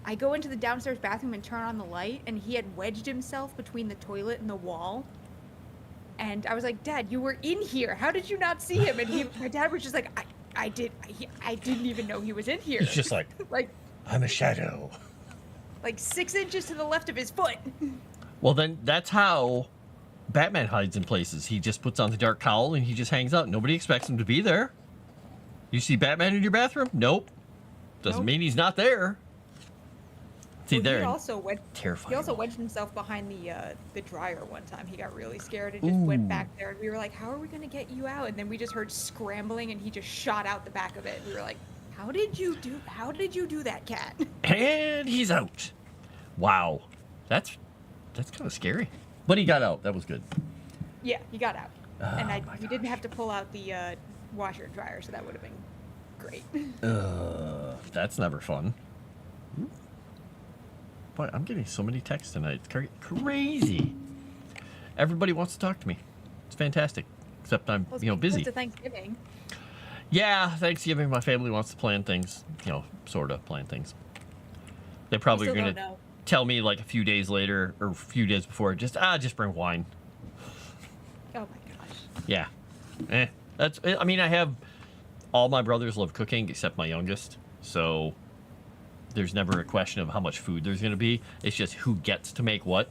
I go into the downstairs bathroom and turn on the light, and he had wedged himself between the toilet and the wall. And I was like, Dad, you were in here. How did you not see him? And my dad was just like, I didn't even know he was in here. He's just like, I'm a shadow. Like 6 inches to the left of his foot. Well, then that's how Batman hides in places. He just puts on the dark cowl and he just hangs out. Nobody expects him to be there. You see Batman in your bathroom? Nope. Doesn't mean he's not there. See, there. He also terrifying. wedged himself behind the dryer one time. He got really scared and just went back there. And we were like, how are we going to get you out? And then we just heard scrambling and he just shot out the back of it. We were like, how did you do that, cat? And he's out. Wow. That's kind of scary. But he got out. That was good. Yeah, he got out. And we didn't have to pull out the washer and dryer, so that would have been great. That's never fun. Boy, I'm getting so many texts tonight. It's crazy. Everybody wants to talk to me. It's fantastic. Except I'm, busy. It's Thanksgiving. Yeah, Thanksgiving, my family wants to plan things. Sort of plan things. They probably are going to tell me like a few days later or a few days before, just bring wine. Oh my gosh. Yeah. I have all my brothers love cooking except my youngest. So there's never a question of how much food there's going to be. It's just who gets to make what.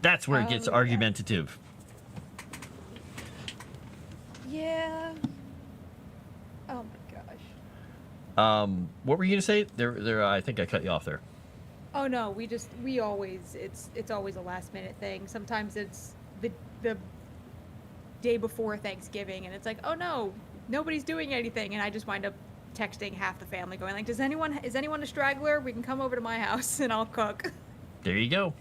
That's where it gets argumentative. Yeah. Oh my gosh. What were you going to say? There. I think I cut you off there. Oh no, we always, it's always a last minute thing. Sometimes it's the day before Thanksgiving and it's like, oh no, nobody's doing anything, and I just wind up texting half the family going like, is anyone a straggler? We can come over to my house and I'll cook. There you go.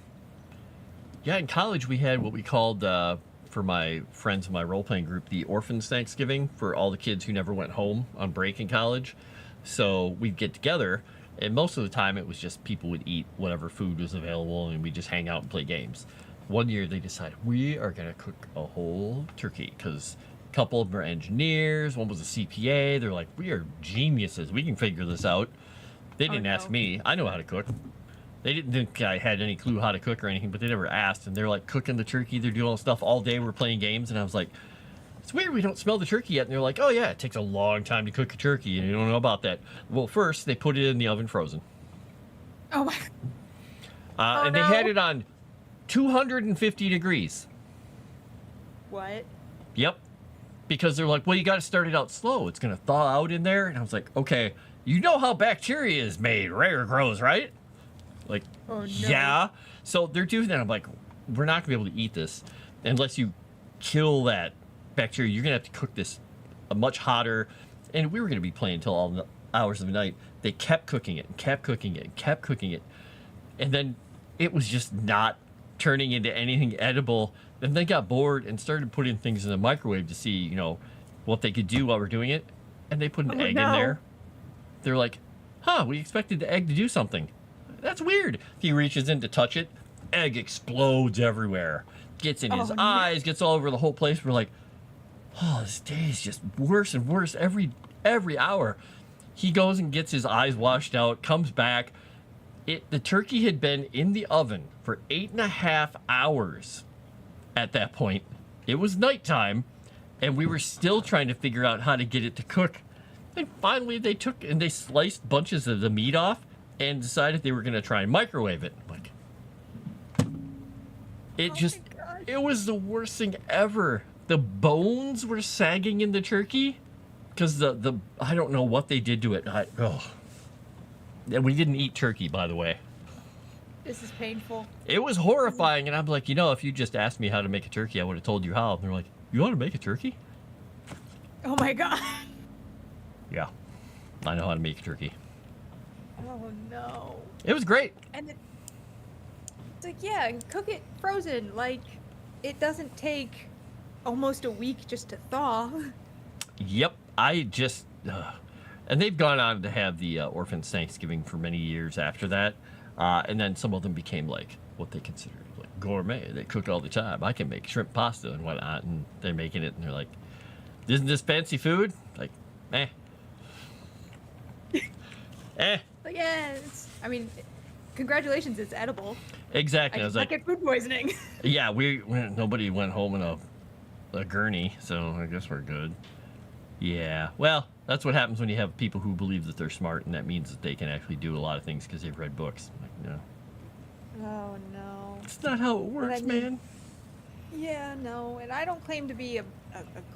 Yeah, in college we had what we called for my friends in my role-playing group, the Orphans Thanksgiving, for all the kids who never went home on break in college. So we'd get together, and most of the time it was just people would eat whatever food was available, and we'd just hang out and play games. One year they decided, we are going to cook a whole turkey, because a couple of them are engineers, one was a CPA. They're like, we are geniuses. We can figure this out. They didn't ask me. I know how to cook. They didn't think I had any clue how to cook or anything, but they never asked. And they're like cooking the turkey. They're doing all stuff all day. We're playing games. And I was like, it's weird we don't smell the turkey yet. And they're like, oh, yeah, it takes a long time to cook a turkey. And you don't know about that. Well, first, they put it in the oven frozen. Oh, my. And they had it on 250 degrees. What? Yep. because they're like, well, you got to start it out slow. It's going to thaw out in there. And I was like, okay, you know how bacteria is made, right, or grows, right? Like, Oh, no. yeah. So they're doing that. I'm like, we're not going to be able to eat this unless you kill that bacteria. You're going to have to cook this much hotter. And we were going to be playing until all the hours of the night. They kept cooking it and kept cooking it and kept cooking it. And then it was just not turning into anything edible. And they got bored and started putting things in the microwave to see, you know, what they could do while we're doing it. And they put an egg in there. They're like, huh, we expected the egg to do something. That's weird. He reaches in to touch it. Egg explodes everywhere. Gets in his eyes, gets all over the whole place. We're like, oh, this day is just worse and worse every hour. He goes and gets his eyes washed out, comes back. The turkey had been in the oven for 8.5 hours at that point. It was nighttime, and we were still trying to figure out how to get it to cook. And finally, they took and they sliced bunches of the meat off and decided they were going to try and microwave it. Like, it was the worst thing ever. The bones were sagging in the turkey because I don't know what they did to it. And we didn't eat turkey, by the way. This is painful. It was horrifying, and I'm like, you know, if you just asked me how to make a turkey, I would have told you how. And they're like, you want to make a turkey? Oh my god. Yeah, I know how to make a turkey. Oh no. It was great. And it's like, yeah, and cook it frozen. Like, it doesn't take almost a week just to thaw. Yep, and they've gone on to have the Orphans Thanksgiving for many years after that. And then some of them became like what they considered like gourmet. They cook all the time. I can make shrimp pasta and whatnot, and they're making it, and they're like, "Isn't this fancy food?" Like, eh. Like, yeah, I mean, congratulations, it's edible. Exactly. I was did not like, get food poisoning. yeah, nobody went home in a gurney, so I guess we're good. Yeah, well, that's what happens when you have people who believe that they're smart, and that means that they can actually do a lot of things because they've read books. Like, no. Oh no. It's not how it works, man. Yeah, no, and I don't claim to be a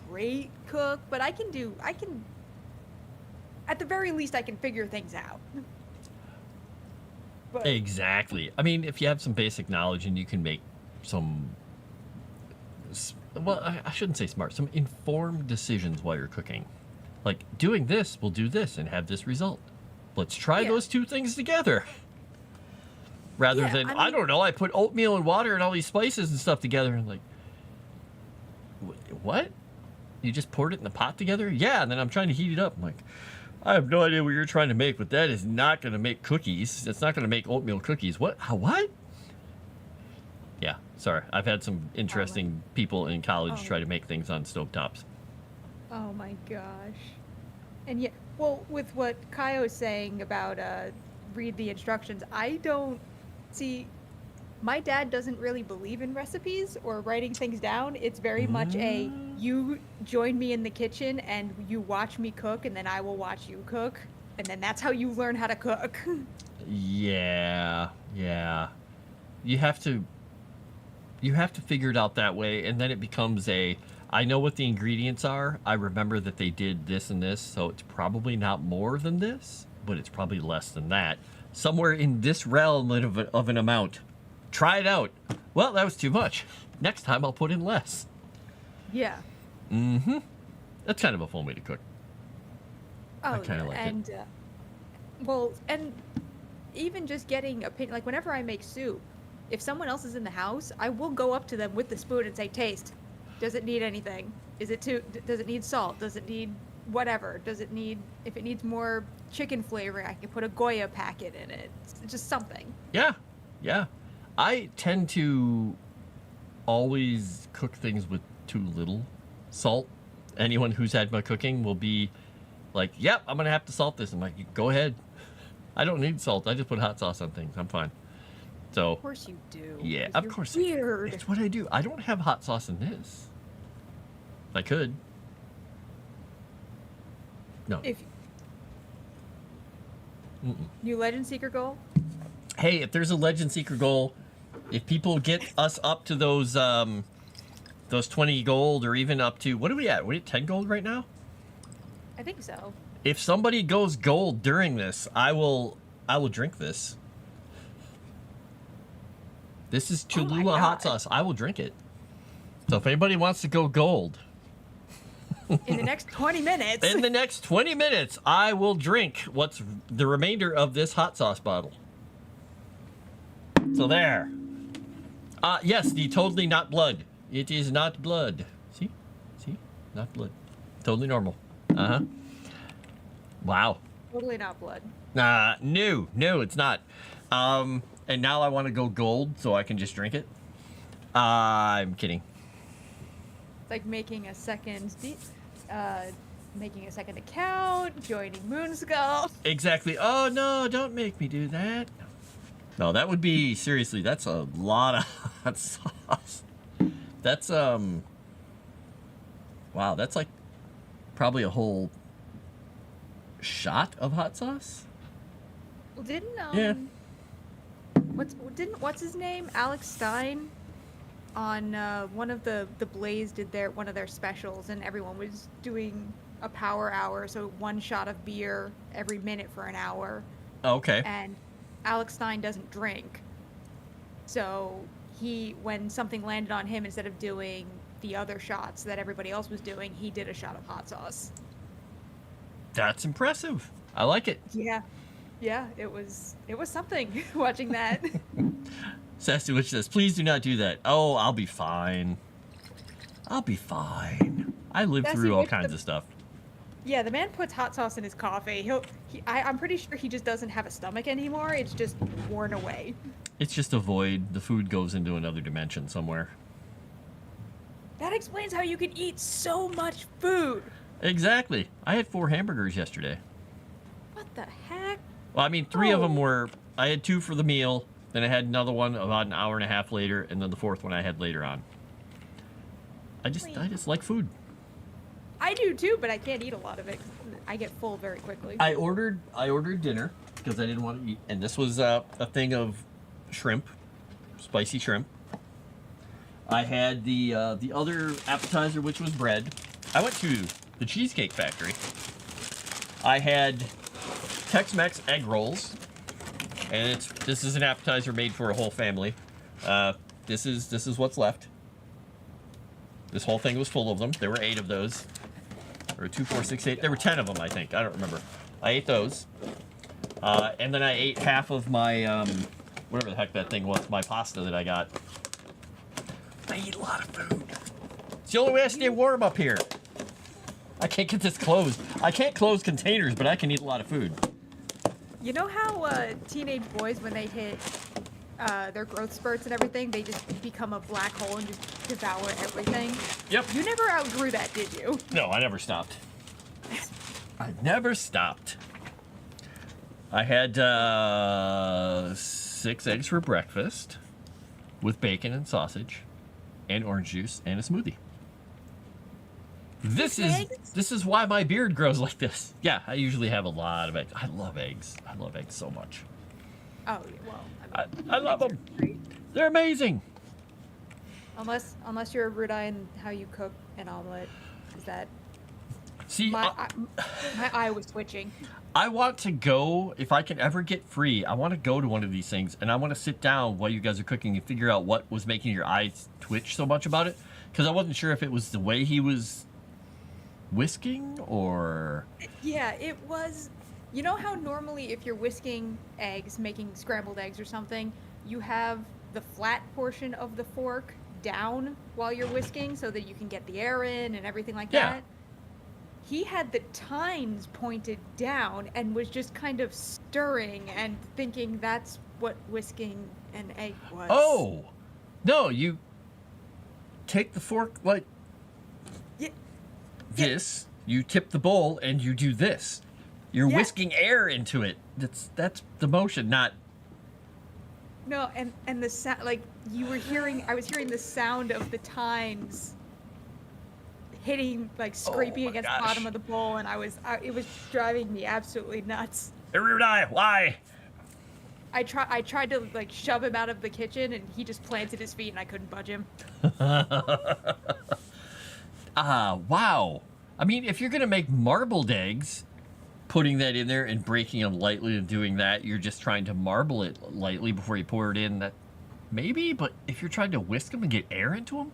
great cook, but I can at the very least I can figure things out. But, Exactly. I mean, if you have some basic knowledge and you can make some, well, I shouldn't say smart, some informed decisions while you're cooking. Like, doing this will do this and have this result. Let's try those two things together. Rather than, I don't know, I put oatmeal and water and all these spices and stuff together and like, what? You just poured it in the pot together? Yeah, and then I'm trying to heat it up. I'm like, I have no idea what you're trying to make, but that is not going to make cookies. It's not going to make oatmeal cookies. What? What? Yeah, sorry. I've had some interesting people in college try to make things on stovetops. Oh my gosh. And yet, well, with what Kaio is saying about read the instructions, I don't see. My dad doesn't really believe in recipes or writing things down. It's very much you join me in the kitchen and you watch me cook, and then I will watch you cook, and then that's how you learn how to cook. Yeah. You have to figure it out that way, and then it becomes I know what the ingredients are. I remember that they did this and this, so it's probably not more than this, but it's probably less than that. Somewhere in this realm of an amount. Try it out. Well, that was too much. Next time I'll put in less. Yeah. Mm-hmm. That's kind of a fun way to cook. Oh, I kind of like and, it. Well, and even just getting opinion, like whenever I make soup, if someone else is in the house, I will go up to them with the spoon and say, taste. Does it need anything? Does it need salt? Does it need whatever? If it needs more chicken flavoring, I can put a Goya packet in it. It's just something. Yeah. I tend to always cook things with too little salt. Anyone who's had my cooking will be like, yep, I'm going to have to salt this. I'm like, go ahead. I don't need salt. I just put hot sauce on things. I'm fine. So, of course you do. Yeah, of course. Weird. It's what I do. I don't have hot sauce in this. I could. No. New Legend Seeker goal? Hey, if there's a Legend Seeker goal, if people get us up to those those 20 gold or even up to, what are we at? We're at 10 gold right now? I think so. If somebody goes gold during this, I will drink this. This is Cholula hot sauce. I will drink it. So if anybody wants to go gold. In the next 20 minutes. In the next 20 minutes, I will drink what's the remainder of this hot sauce bottle. So there. Yes, the totally not blood. It is not blood. See? Not blood. Totally normal. Uh-huh. Wow. Totally not blood. No, it's not. And now I want to go gold so I can just drink it. I'm kidding. It's like making a second account, joining Moonskull. Exactly. Oh no, don't make me do that. No, that would be, seriously, that's a lot of hot sauce. That's wow, that's like probably a whole shot of hot sauce. Well, didn't Yeah. what's his name? Alex Stein on one of the Blaze did one of their specials, and everyone was doing a power hour, so one shot of beer every minute for an hour. Okay. And Alex Stein doesn't drink, so when something landed on him, instead of doing the other shots that everybody else was doing, he did a shot of hot sauce. That's impressive. I like it. Yeah, it was something watching that. Sassy Witch says, please do not do that. Oh, I'll be fine. I lived Sassy through all Witch, kinds of stuff. Yeah, the man puts hot sauce in his coffee. I'm pretty sure he just doesn't have a stomach anymore. It's just worn away. It's just a void. The food goes into another dimension somewhere. That explains how you can eat so much food. Exactly. I had 4 hamburgers yesterday. What the heck? Well, I mean, 3 of them were, I had 2 for the meal, then I had another one about an hour and a half later, and then the 4th one I had later on. I just like food. I do too, but I can't eat a lot of it. I get full very quickly. I ordered dinner because I didn't want to eat, and this was a thing of shrimp, spicy shrimp. I had the other appetizer, which was bread. I went to the Cheesecake Factory. I had Tex-Mex egg rolls, and this is an appetizer made for a whole family. This is what's left. This whole thing was full of them. There were 8 of those. Or 2, 4, 6, 8. There were 10 of them, I think. I don't remember. I ate those. And then I ate half of my, whatever the heck that thing was, my pasta that I got. I eat a lot of food. It's the only way I stay warm up here. I can't get this closed. I can't close containers, but I can eat a lot of food. You know how teenage boys, when they hit their growth spurts and everything, they just become a black hole and just devour everything? Yep. You never outgrew that, did you? No, I never stopped. I never stopped. I had 6 eggs for breakfast with bacon and sausage and orange juice and a smoothie. This is why my beard grows like this. Yeah, I usually have a lot of eggs. I love eggs. I love eggs so much. Oh, well. I love them. They're amazing. Unless you're a Erudi and how you cook an omelet. Is that... See, my eye was twitching. I want to go, if I can ever get free, I want to go to one of these things, and I want to sit down while you guys are cooking and figure out what was making your eyes twitch so much about it. Because I wasn't sure if it was the way he was whisking or... Yeah, it was... You know how normally if you're whisking eggs, making scrambled eggs or something, you have the flat portion of the fork down while you're whisking so that you can get the air in and everything like that? He had the tines pointed down and was just kind of stirring and thinking that's what whisking an egg was. Oh! No, you take the fork like this, you tip the bowl, and you do this. You're whisking air into it. That's the motion, not... No, and the sound, like, I was hearing the sound of the tines hitting, like, scraping against the bottom of the bowl, and it was driving me absolutely nuts. Erudi, why? I tried to like shove him out of the kitchen, and he just planted his feet, and I couldn't budge him. Wow. I mean, if you're gonna make marbled eggs, putting that in there and breaking them lightly and doing that, you're just trying to marble it lightly before you pour it in. That maybe, but if you're trying to whisk them and get air into them,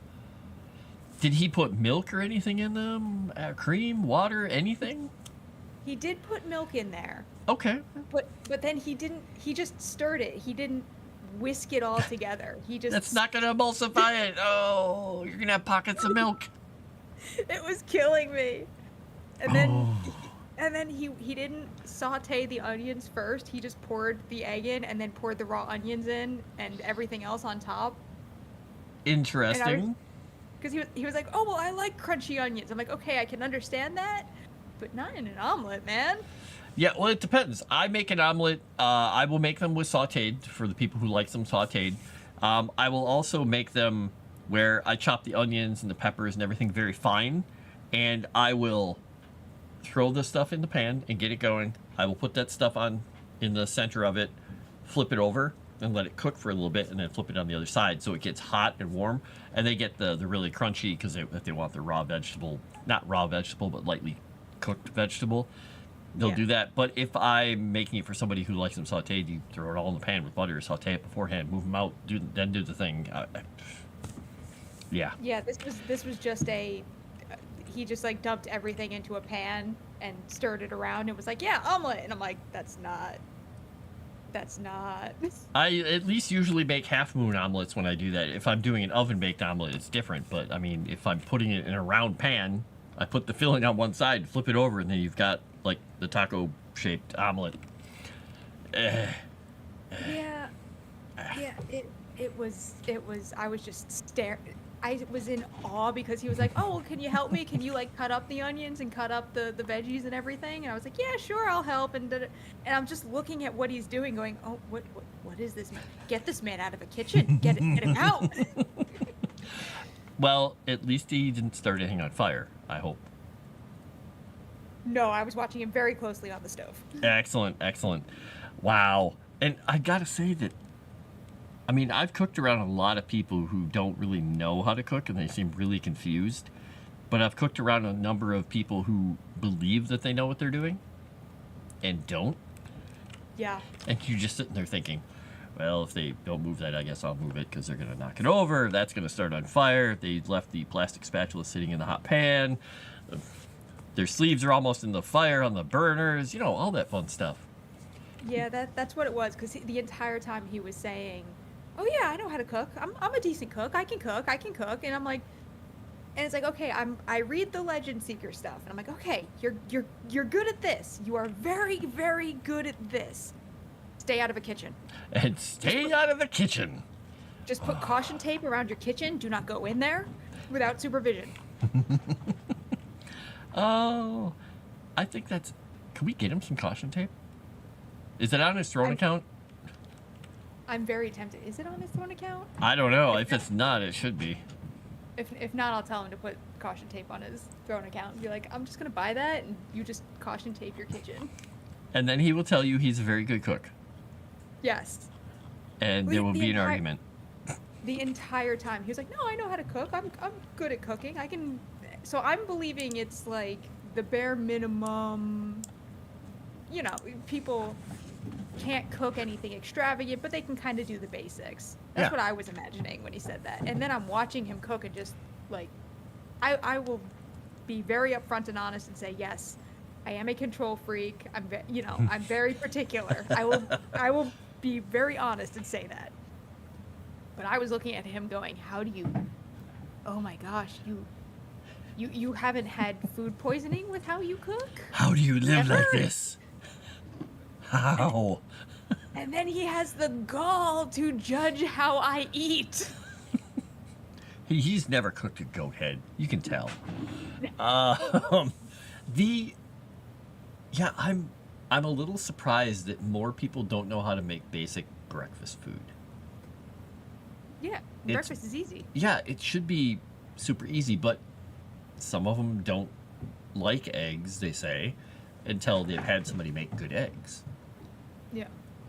did he put milk or anything in them? Cream, water, anything? He did put milk in there. Okay. But then he didn't. He just stirred it. He didn't whisk it all together. He just. That's not gonna emulsify it. Oh, you're gonna have pockets of milk. It was killing me. And then he didn't saute the onions first. He just poured the egg in and then poured the raw onions in and everything else on top. Interesting. Because he was like, oh well, I like crunchy onions. I'm like, okay, I can understand that, but not in an omelet, man. Yeah, well, it depends. I make an omelet. I will make them with sauteed for the people who like them sauteed. I will also make them where I chop the onions and the peppers and everything very fine, and I will throw the stuff in the pan and get it going. I will put that stuff on in the center of it, flip it over, and let it cook for a little bit, and then flip it on the other side so it gets hot and warm, and they get the really crunchy because if they want the raw vegetable, not raw vegetable, but lightly cooked vegetable. They'll do that. But if I'm making it for somebody who likes them sauteed, you throw it all in the pan with butter, saute it beforehand, move them out, then do the thing. Yeah. Yeah, this was just he just like dumped everything into a pan and stirred it around. It was like, yeah, omelet, and I'm like, that's not. I at least usually make half moon omelets when I do that. If I'm doing an oven baked omelet, it's different. But I mean, if I'm putting it in a round pan, I put the filling on one side, flip it over, and then you've got like the taco shaped omelet. Yeah. It was I was just staring. I was in awe because he was like, oh, can you help me? Can you like cut up the onions and cut up the veggies and everything? And I was like, yeah, sure, I'll help. And I'm just looking at what he's doing going, oh, what is this man? Get this man out of the kitchen. Get him out. Well, at least he didn't start anything on fire, I hope. No, I was watching him very closely on the stove. Excellent. Wow. And I gotta say that, I mean, I've cooked around a lot of people who don't really know how to cook and they seem really confused. But I've cooked around a number of people who believe that they know what they're doing and don't. Yeah. And you're just sitting there thinking, well, if they don't move that, I guess I'll move it because they're going to knock it over. That's going to start on fire. They left the plastic spatula sitting in the hot pan. Their sleeves are almost in the fire on the burners. You know, all that fun stuff. Yeah, that's what it was. Because the entire time he was saying, oh yeah, I know how to cook. I'm a decent cook. I can cook. And I'm like, and it's like, okay, I read the Legend Seeker stuff, and I'm like, okay, you're good at this. You are very, very good at this. Stay out of a kitchen. And stay out of the kitchen. Just put caution tape around your kitchen. Do not go in there without supervision. Oh, I think that's. Can we get him some caution tape? Is it on his Throne account? I'm very tempted. Is it on his Throne account? I don't know. If it's not, it should be. If not, I'll tell him to put caution tape on his Throne account and be like, I'm just gonna buy that, and you just caution tape your kitchen. And then he will tell you he's a very good cook. Yes. And there will be an argument. The entire time he was like, no, I know how to cook. I'm good at cooking. I can. So I'm believing it's like the bare minimum. You know, people can't cook anything extravagant, but they can kind of do the basics. That's what I was imagining when he said that. And then I'm watching him cook and just like, I will be very upfront and honest and say, yes, I am a control freak. I'm very particular. I will be very honest and say that. But I was looking at him going, how do you, oh my gosh, you haven't had food poisoning with how you cook? How do you live like this? How? And then he has the gall to judge how I eat. He's never cooked a goat head. You can tell. I'm a little surprised that more people don't know how to make basic breakfast food. Yeah, breakfast is easy. Yeah, it should be super easy, but some of them don't like eggs, they say, until they've had somebody make good eggs. Yeah.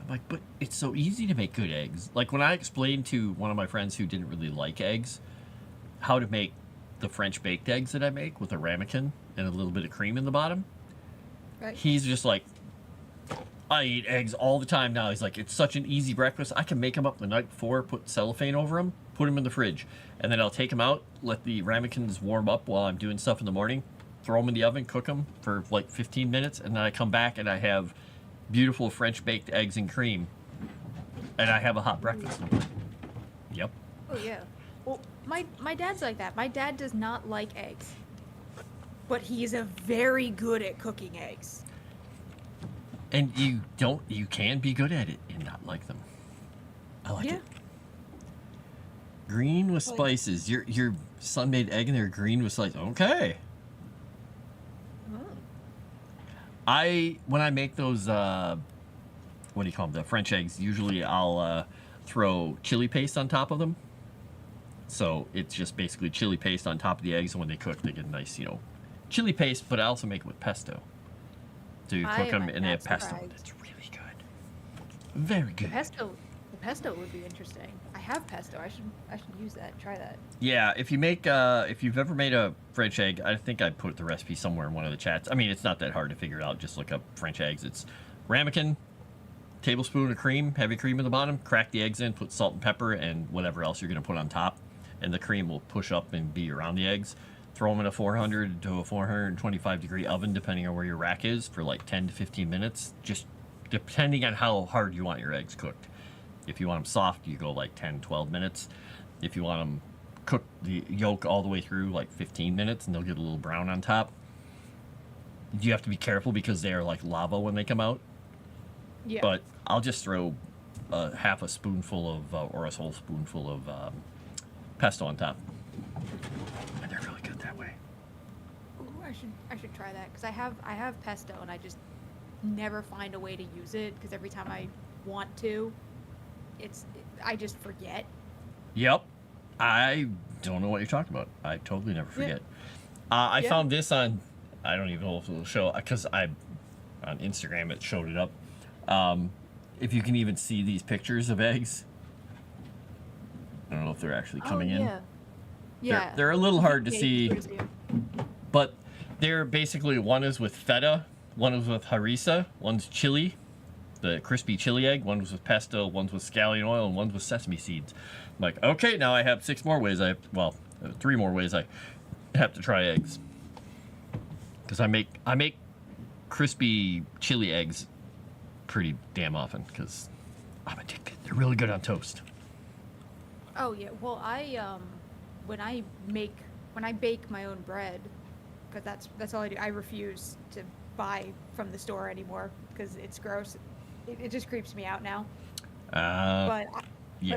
I'm like, but it's so easy to make good eggs. Like when I explained to one of my friends who didn't really like eggs how to make the French baked eggs that I make with a ramekin and a little bit of cream in the bottom, Right. he's just like, I eat eggs all the time now. He's like, it's such an easy breakfast. I can make them up the night before, put cellophane over them, put them in the fridge, and then I'll take them out, let the ramekins warm up while I'm doing stuff in the morning, throw them in the oven, cook them for like 15 minutes, and then I come back and I have beautiful French baked eggs and cream, and I have a hot breakfast. Yep. Oh yeah. Well, my dad's like that. My dad does not like eggs, but he is a very good at cooking eggs. And you can be good at it and not like them. I like it. Green with spices. Your son made egg and they're green with spices. Okay. When I make those what do you call them? The French eggs, usually I'll throw chili paste on top of them. So it's just basically chili paste on top of the eggs, and when they cook they get a nice, chili paste, but I also make it with pesto. So you cook them and they have pesto. That's really good. Very good. The pesto would be interesting. I have pesto. I should use that. Try that. Yeah, if you've ever made a French egg, I think I put the recipe somewhere in one of the chats. I mean, it's not that hard to figure out. Just look up French eggs. It's ramekin, tablespoon of cream, heavy cream in the bottom, crack the eggs in, put salt and pepper and whatever else you're going to put on top, and the cream will push up and be around the eggs. Throw them in a 400 to a 425 degree oven, depending on where your rack is, for like 10 to 15 minutes, just depending on how hard you want your eggs cooked. If you want them soft, you go like 10, 12 minutes. If you want them cooked the yolk all the way through, like 15 minutes, and they'll get a little brown on top. You have to be careful because they are like lava when they come out. Yeah. But I'll just throw half a spoonful of, or a whole spoonful of pesto on top. And they're really good that way. Ooh, I should try that because I have pesto and I just never find a way to use it because every time I want to, I just forget. Yep. I don't know what you're talking about. I totally never forget. Yeah. I found this on, I don't even know if it'll show, because on Instagram it showed it up. If you can even see these pictures of eggs. I don't know if they're actually coming in. Yeah. They're a little hard to see, but they're basically, one is with feta, one is with harissa, one's chili, the crispy chili egg, one was with pesto, one's with scallion oil, and one's with sesame seeds. I'm like, okay, now I have 3 more ways I have to try eggs. Because I make crispy chili eggs pretty damn often because I'm addicted. They're really good on toast. Oh yeah, well when I bake my own bread, because that's all I do. I refuse to buy from the store anymore because it's gross. It just creeps me out now. But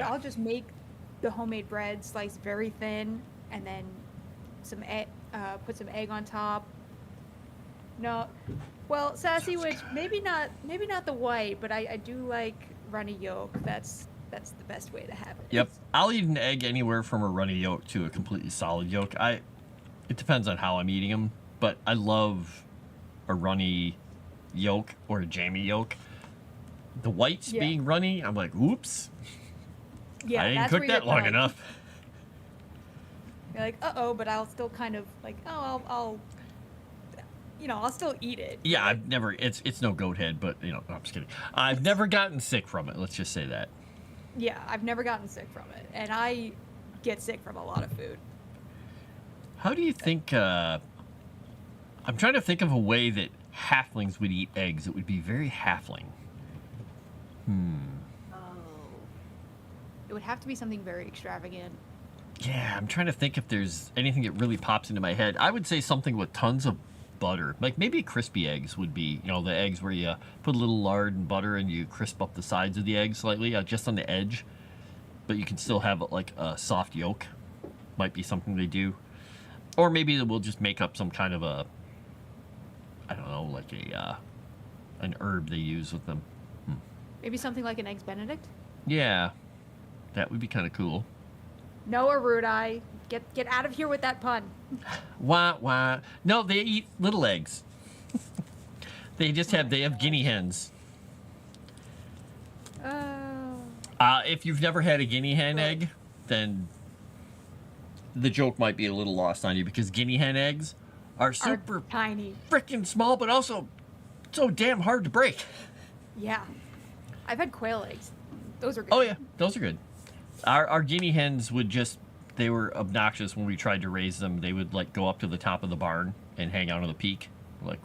I'll just make the homemade bread, slice very thin, and then put some egg on top. No, well, Sassy Witch, maybe not the white, but I do like runny yolk. That's the best way to have it. Yep, I'll eat an egg anywhere from a runny yolk to a completely solid yolk. It depends on how I'm eating them, but I love a runny yolk or a jammy yolk. The whites being runny, I'm like, oops. Yeah, I didn't cook that long enough. You're like, but I'll still kind of like, I'll still eat it. Yeah, I've never. It's no goat head, but no, I'm just kidding. I've never gotten sick from it. Let's just say that. Yeah, I've never gotten sick from it, and I get sick from a lot of food. How do you think? I'm trying to think of a way that halflings would eat eggs. It would be very halfling. Oh. It would have to be something very extravagant. Yeah, I'm trying to think if there's anything that really pops into my head. I would say something with tons of butter. Like maybe crispy eggs would be, the eggs where you put a little lard and butter and you crisp up the sides of the egg slightly, just on the edge. But you can still have like a soft yolk. Might be something they do. Or maybe we'll just make up some kind of a, I don't know, like an herb they use with them. Maybe something like an Eggs Benedict? Yeah, that would be kind of cool. No, Erudi. Get out of here with that pun. Wah. No, they eat little eggs. They have guinea hens. If you've never had a guinea hen egg, then the joke might be a little lost on you because guinea hen eggs are super tiny, freaking small, but also so damn hard to break. Yeah, I've had quail eggs. Those are good. Oh yeah, those are good. Our guinea hens would they were obnoxious when we tried to raise them. They would like go up to the top of the barn and hang out on the peak. Like,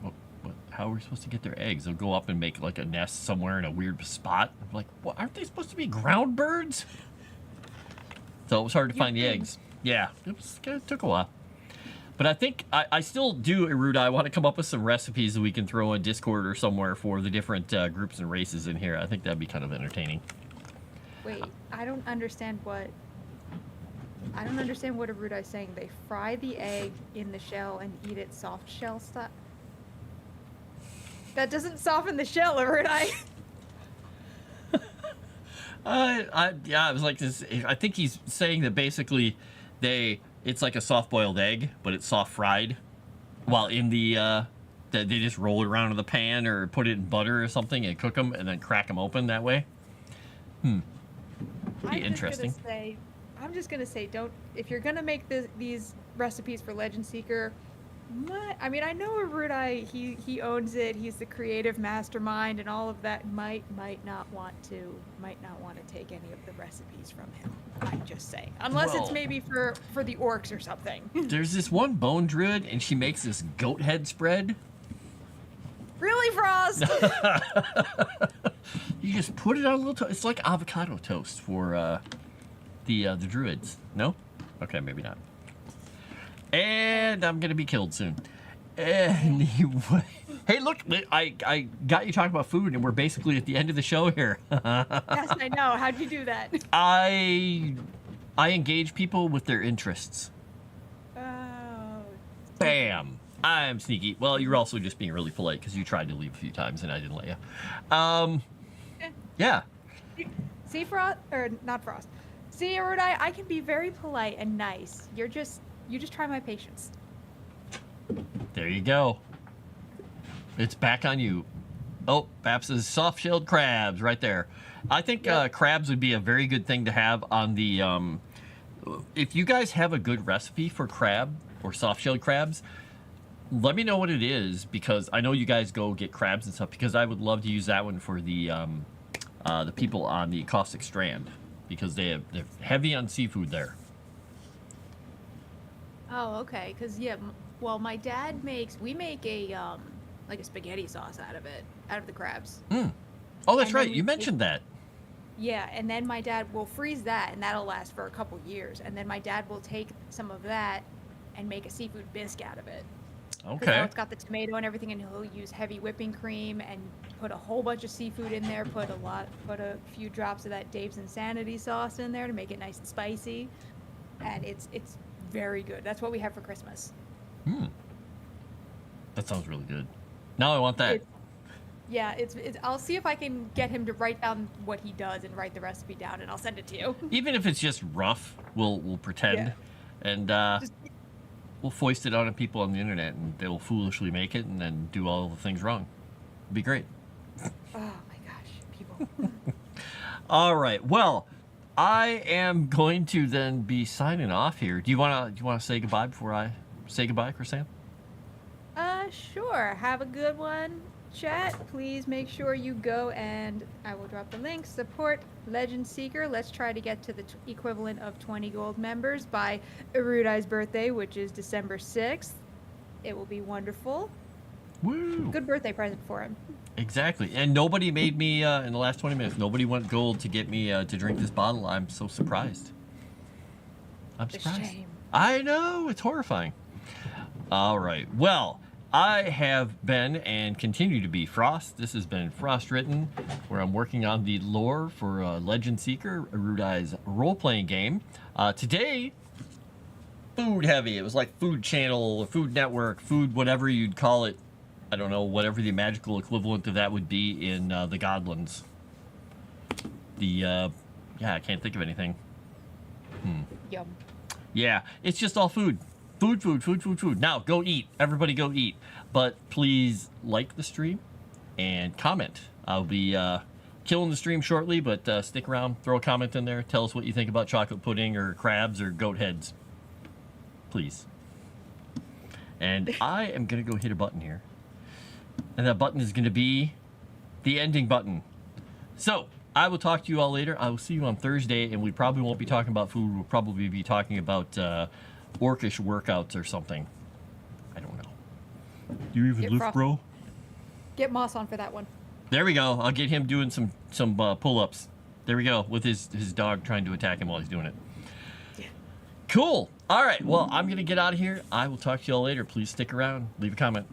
how are we supposed to get their eggs? They'll go up and make like a nest somewhere in a weird spot. I'm like, what? Aren't they supposed to be ground birds? So it was hard to find the eggs. Yeah, it took a while. But I think I still do, Erudi. I want to come up with some recipes that we can throw in Discord or somewhere for the different groups and races in here. I think that'd be kind of entertaining. Wait, I don't understand what Erudi is saying. They fry the egg in the shell and eat it soft shell stuff. That doesn't soften the shell, Erudi. I was like this. I think he's saying that basically it's like a soft boiled egg, but it's soft fried, while in they just roll it around in the pan or put it in butter or something and cook them and then crack them open that way. Be interesting. I'm just gonna say, if you're gonna make these recipes for Legend Seeker, I mean, I know Erudi, he owns it. He's the creative mastermind and all of that. Might not want to take any of the recipes from him. I'm just saying, unless it's maybe for the orcs or something. There's this one bone druid, and she makes this goat head spread. Really, Frost? You just put it on a little toast. It's like avocado toast for the druids. No? Okay, maybe not. And I'm gonna be killed soon. Anyway, hey, look! I got you talking about food, and we're basically at the end of the show here. Yes, I know. How'd you do that? I engage people with their interests. Oh. Bam! I'm sneaky. Well, you're also just being really polite because you tried to leave a few times and I didn't let you. Yeah. See, Frost, or not Frost. See, Erudi, I can be very polite and nice. You just try my patience. There you go. It's back on you. Oh, Babs says soft-shelled crabs right there. I think crabs would be a very good thing to have on the... if you guys have a good recipe for crab or soft-shelled crabs, let me know what it is, because I know you guys go get crabs and stuff, because I would love to use that one for the people on the Caustic Strand, because they're heavy on seafood there. Oh, okay. Because well, my dad we make a like a spaghetti sauce out of the crabs. Oh, that's right. You mentioned that. Yeah, and then my dad will freeze that, and that'll last for a couple years. And then my dad will take some of that and make a seafood bisque out of it. Okay. Now it's got the tomato and everything, and he'll use heavy whipping cream and put a whole bunch of seafood in there. Put a few drops of that Dave's Insanity sauce in there to make it nice and spicy, and it's very good. That's what we have for Christmas. That sounds really good. Now I want that. It's I'll see if I can get him to write down what he does and write the recipe down, and I'll send it to you. Even if it's just rough, we'll pretend, and we'll foist it on people on the internet, and they'll foolishly make it and then do all the things wrong. It'd be great. Oh my gosh, people. All right. Well, I am going to then be signing off here. Do you wanna say goodbye before I say goodbye, Chrysanth? Sure. Have a good one. Chat, please make sure you go, and I will drop the link. Support Legend Seeker. Let's try to get to the equivalent of 20 gold members by Erudi's birthday, which is December 6th. It will be wonderful. Woo! Good birthday present for him. Exactly. And nobody made me, in the last 20 minutes, nobody went gold to get me to drink this bottle. I'm so surprised. I'm surprised. A shame. I know. It's horrifying. All right. Well, I have been and continue to be Frost. This has been Frost Written, where I'm working on the lore for Legend Seeker, Erudi's role-playing game. Today, food heavy. It was like Food Channel, Food Network, Food whatever you'd call it. I don't know, whatever the magical equivalent of that would be in the Godlands. I can't think of anything. Yum. Yeah, it's just all food. Food. Now, go eat. Everybody go eat. But please like the stream and comment. I'll be killing the stream shortly, but stick around, throw a comment in there, tell us what you think about chocolate pudding or crabs or goat heads, please. And I am gonna go hit a button here, and that button is gonna be the ending button. So I will talk to you all later. I will see you on Thursday, and we probably won't be talking about food. We'll probably be talking about orcish workouts or something. I don't know. Do you even Get lift, Frost. bro? Get Moss on for that one. There we go. I'll get him doing some pull-ups. There we go, with his dog trying to attack him while he's doing it. Yeah. Cool. All right. Well, I'm going to get out of here. I will talk to you all later. Please stick around. Leave a comment.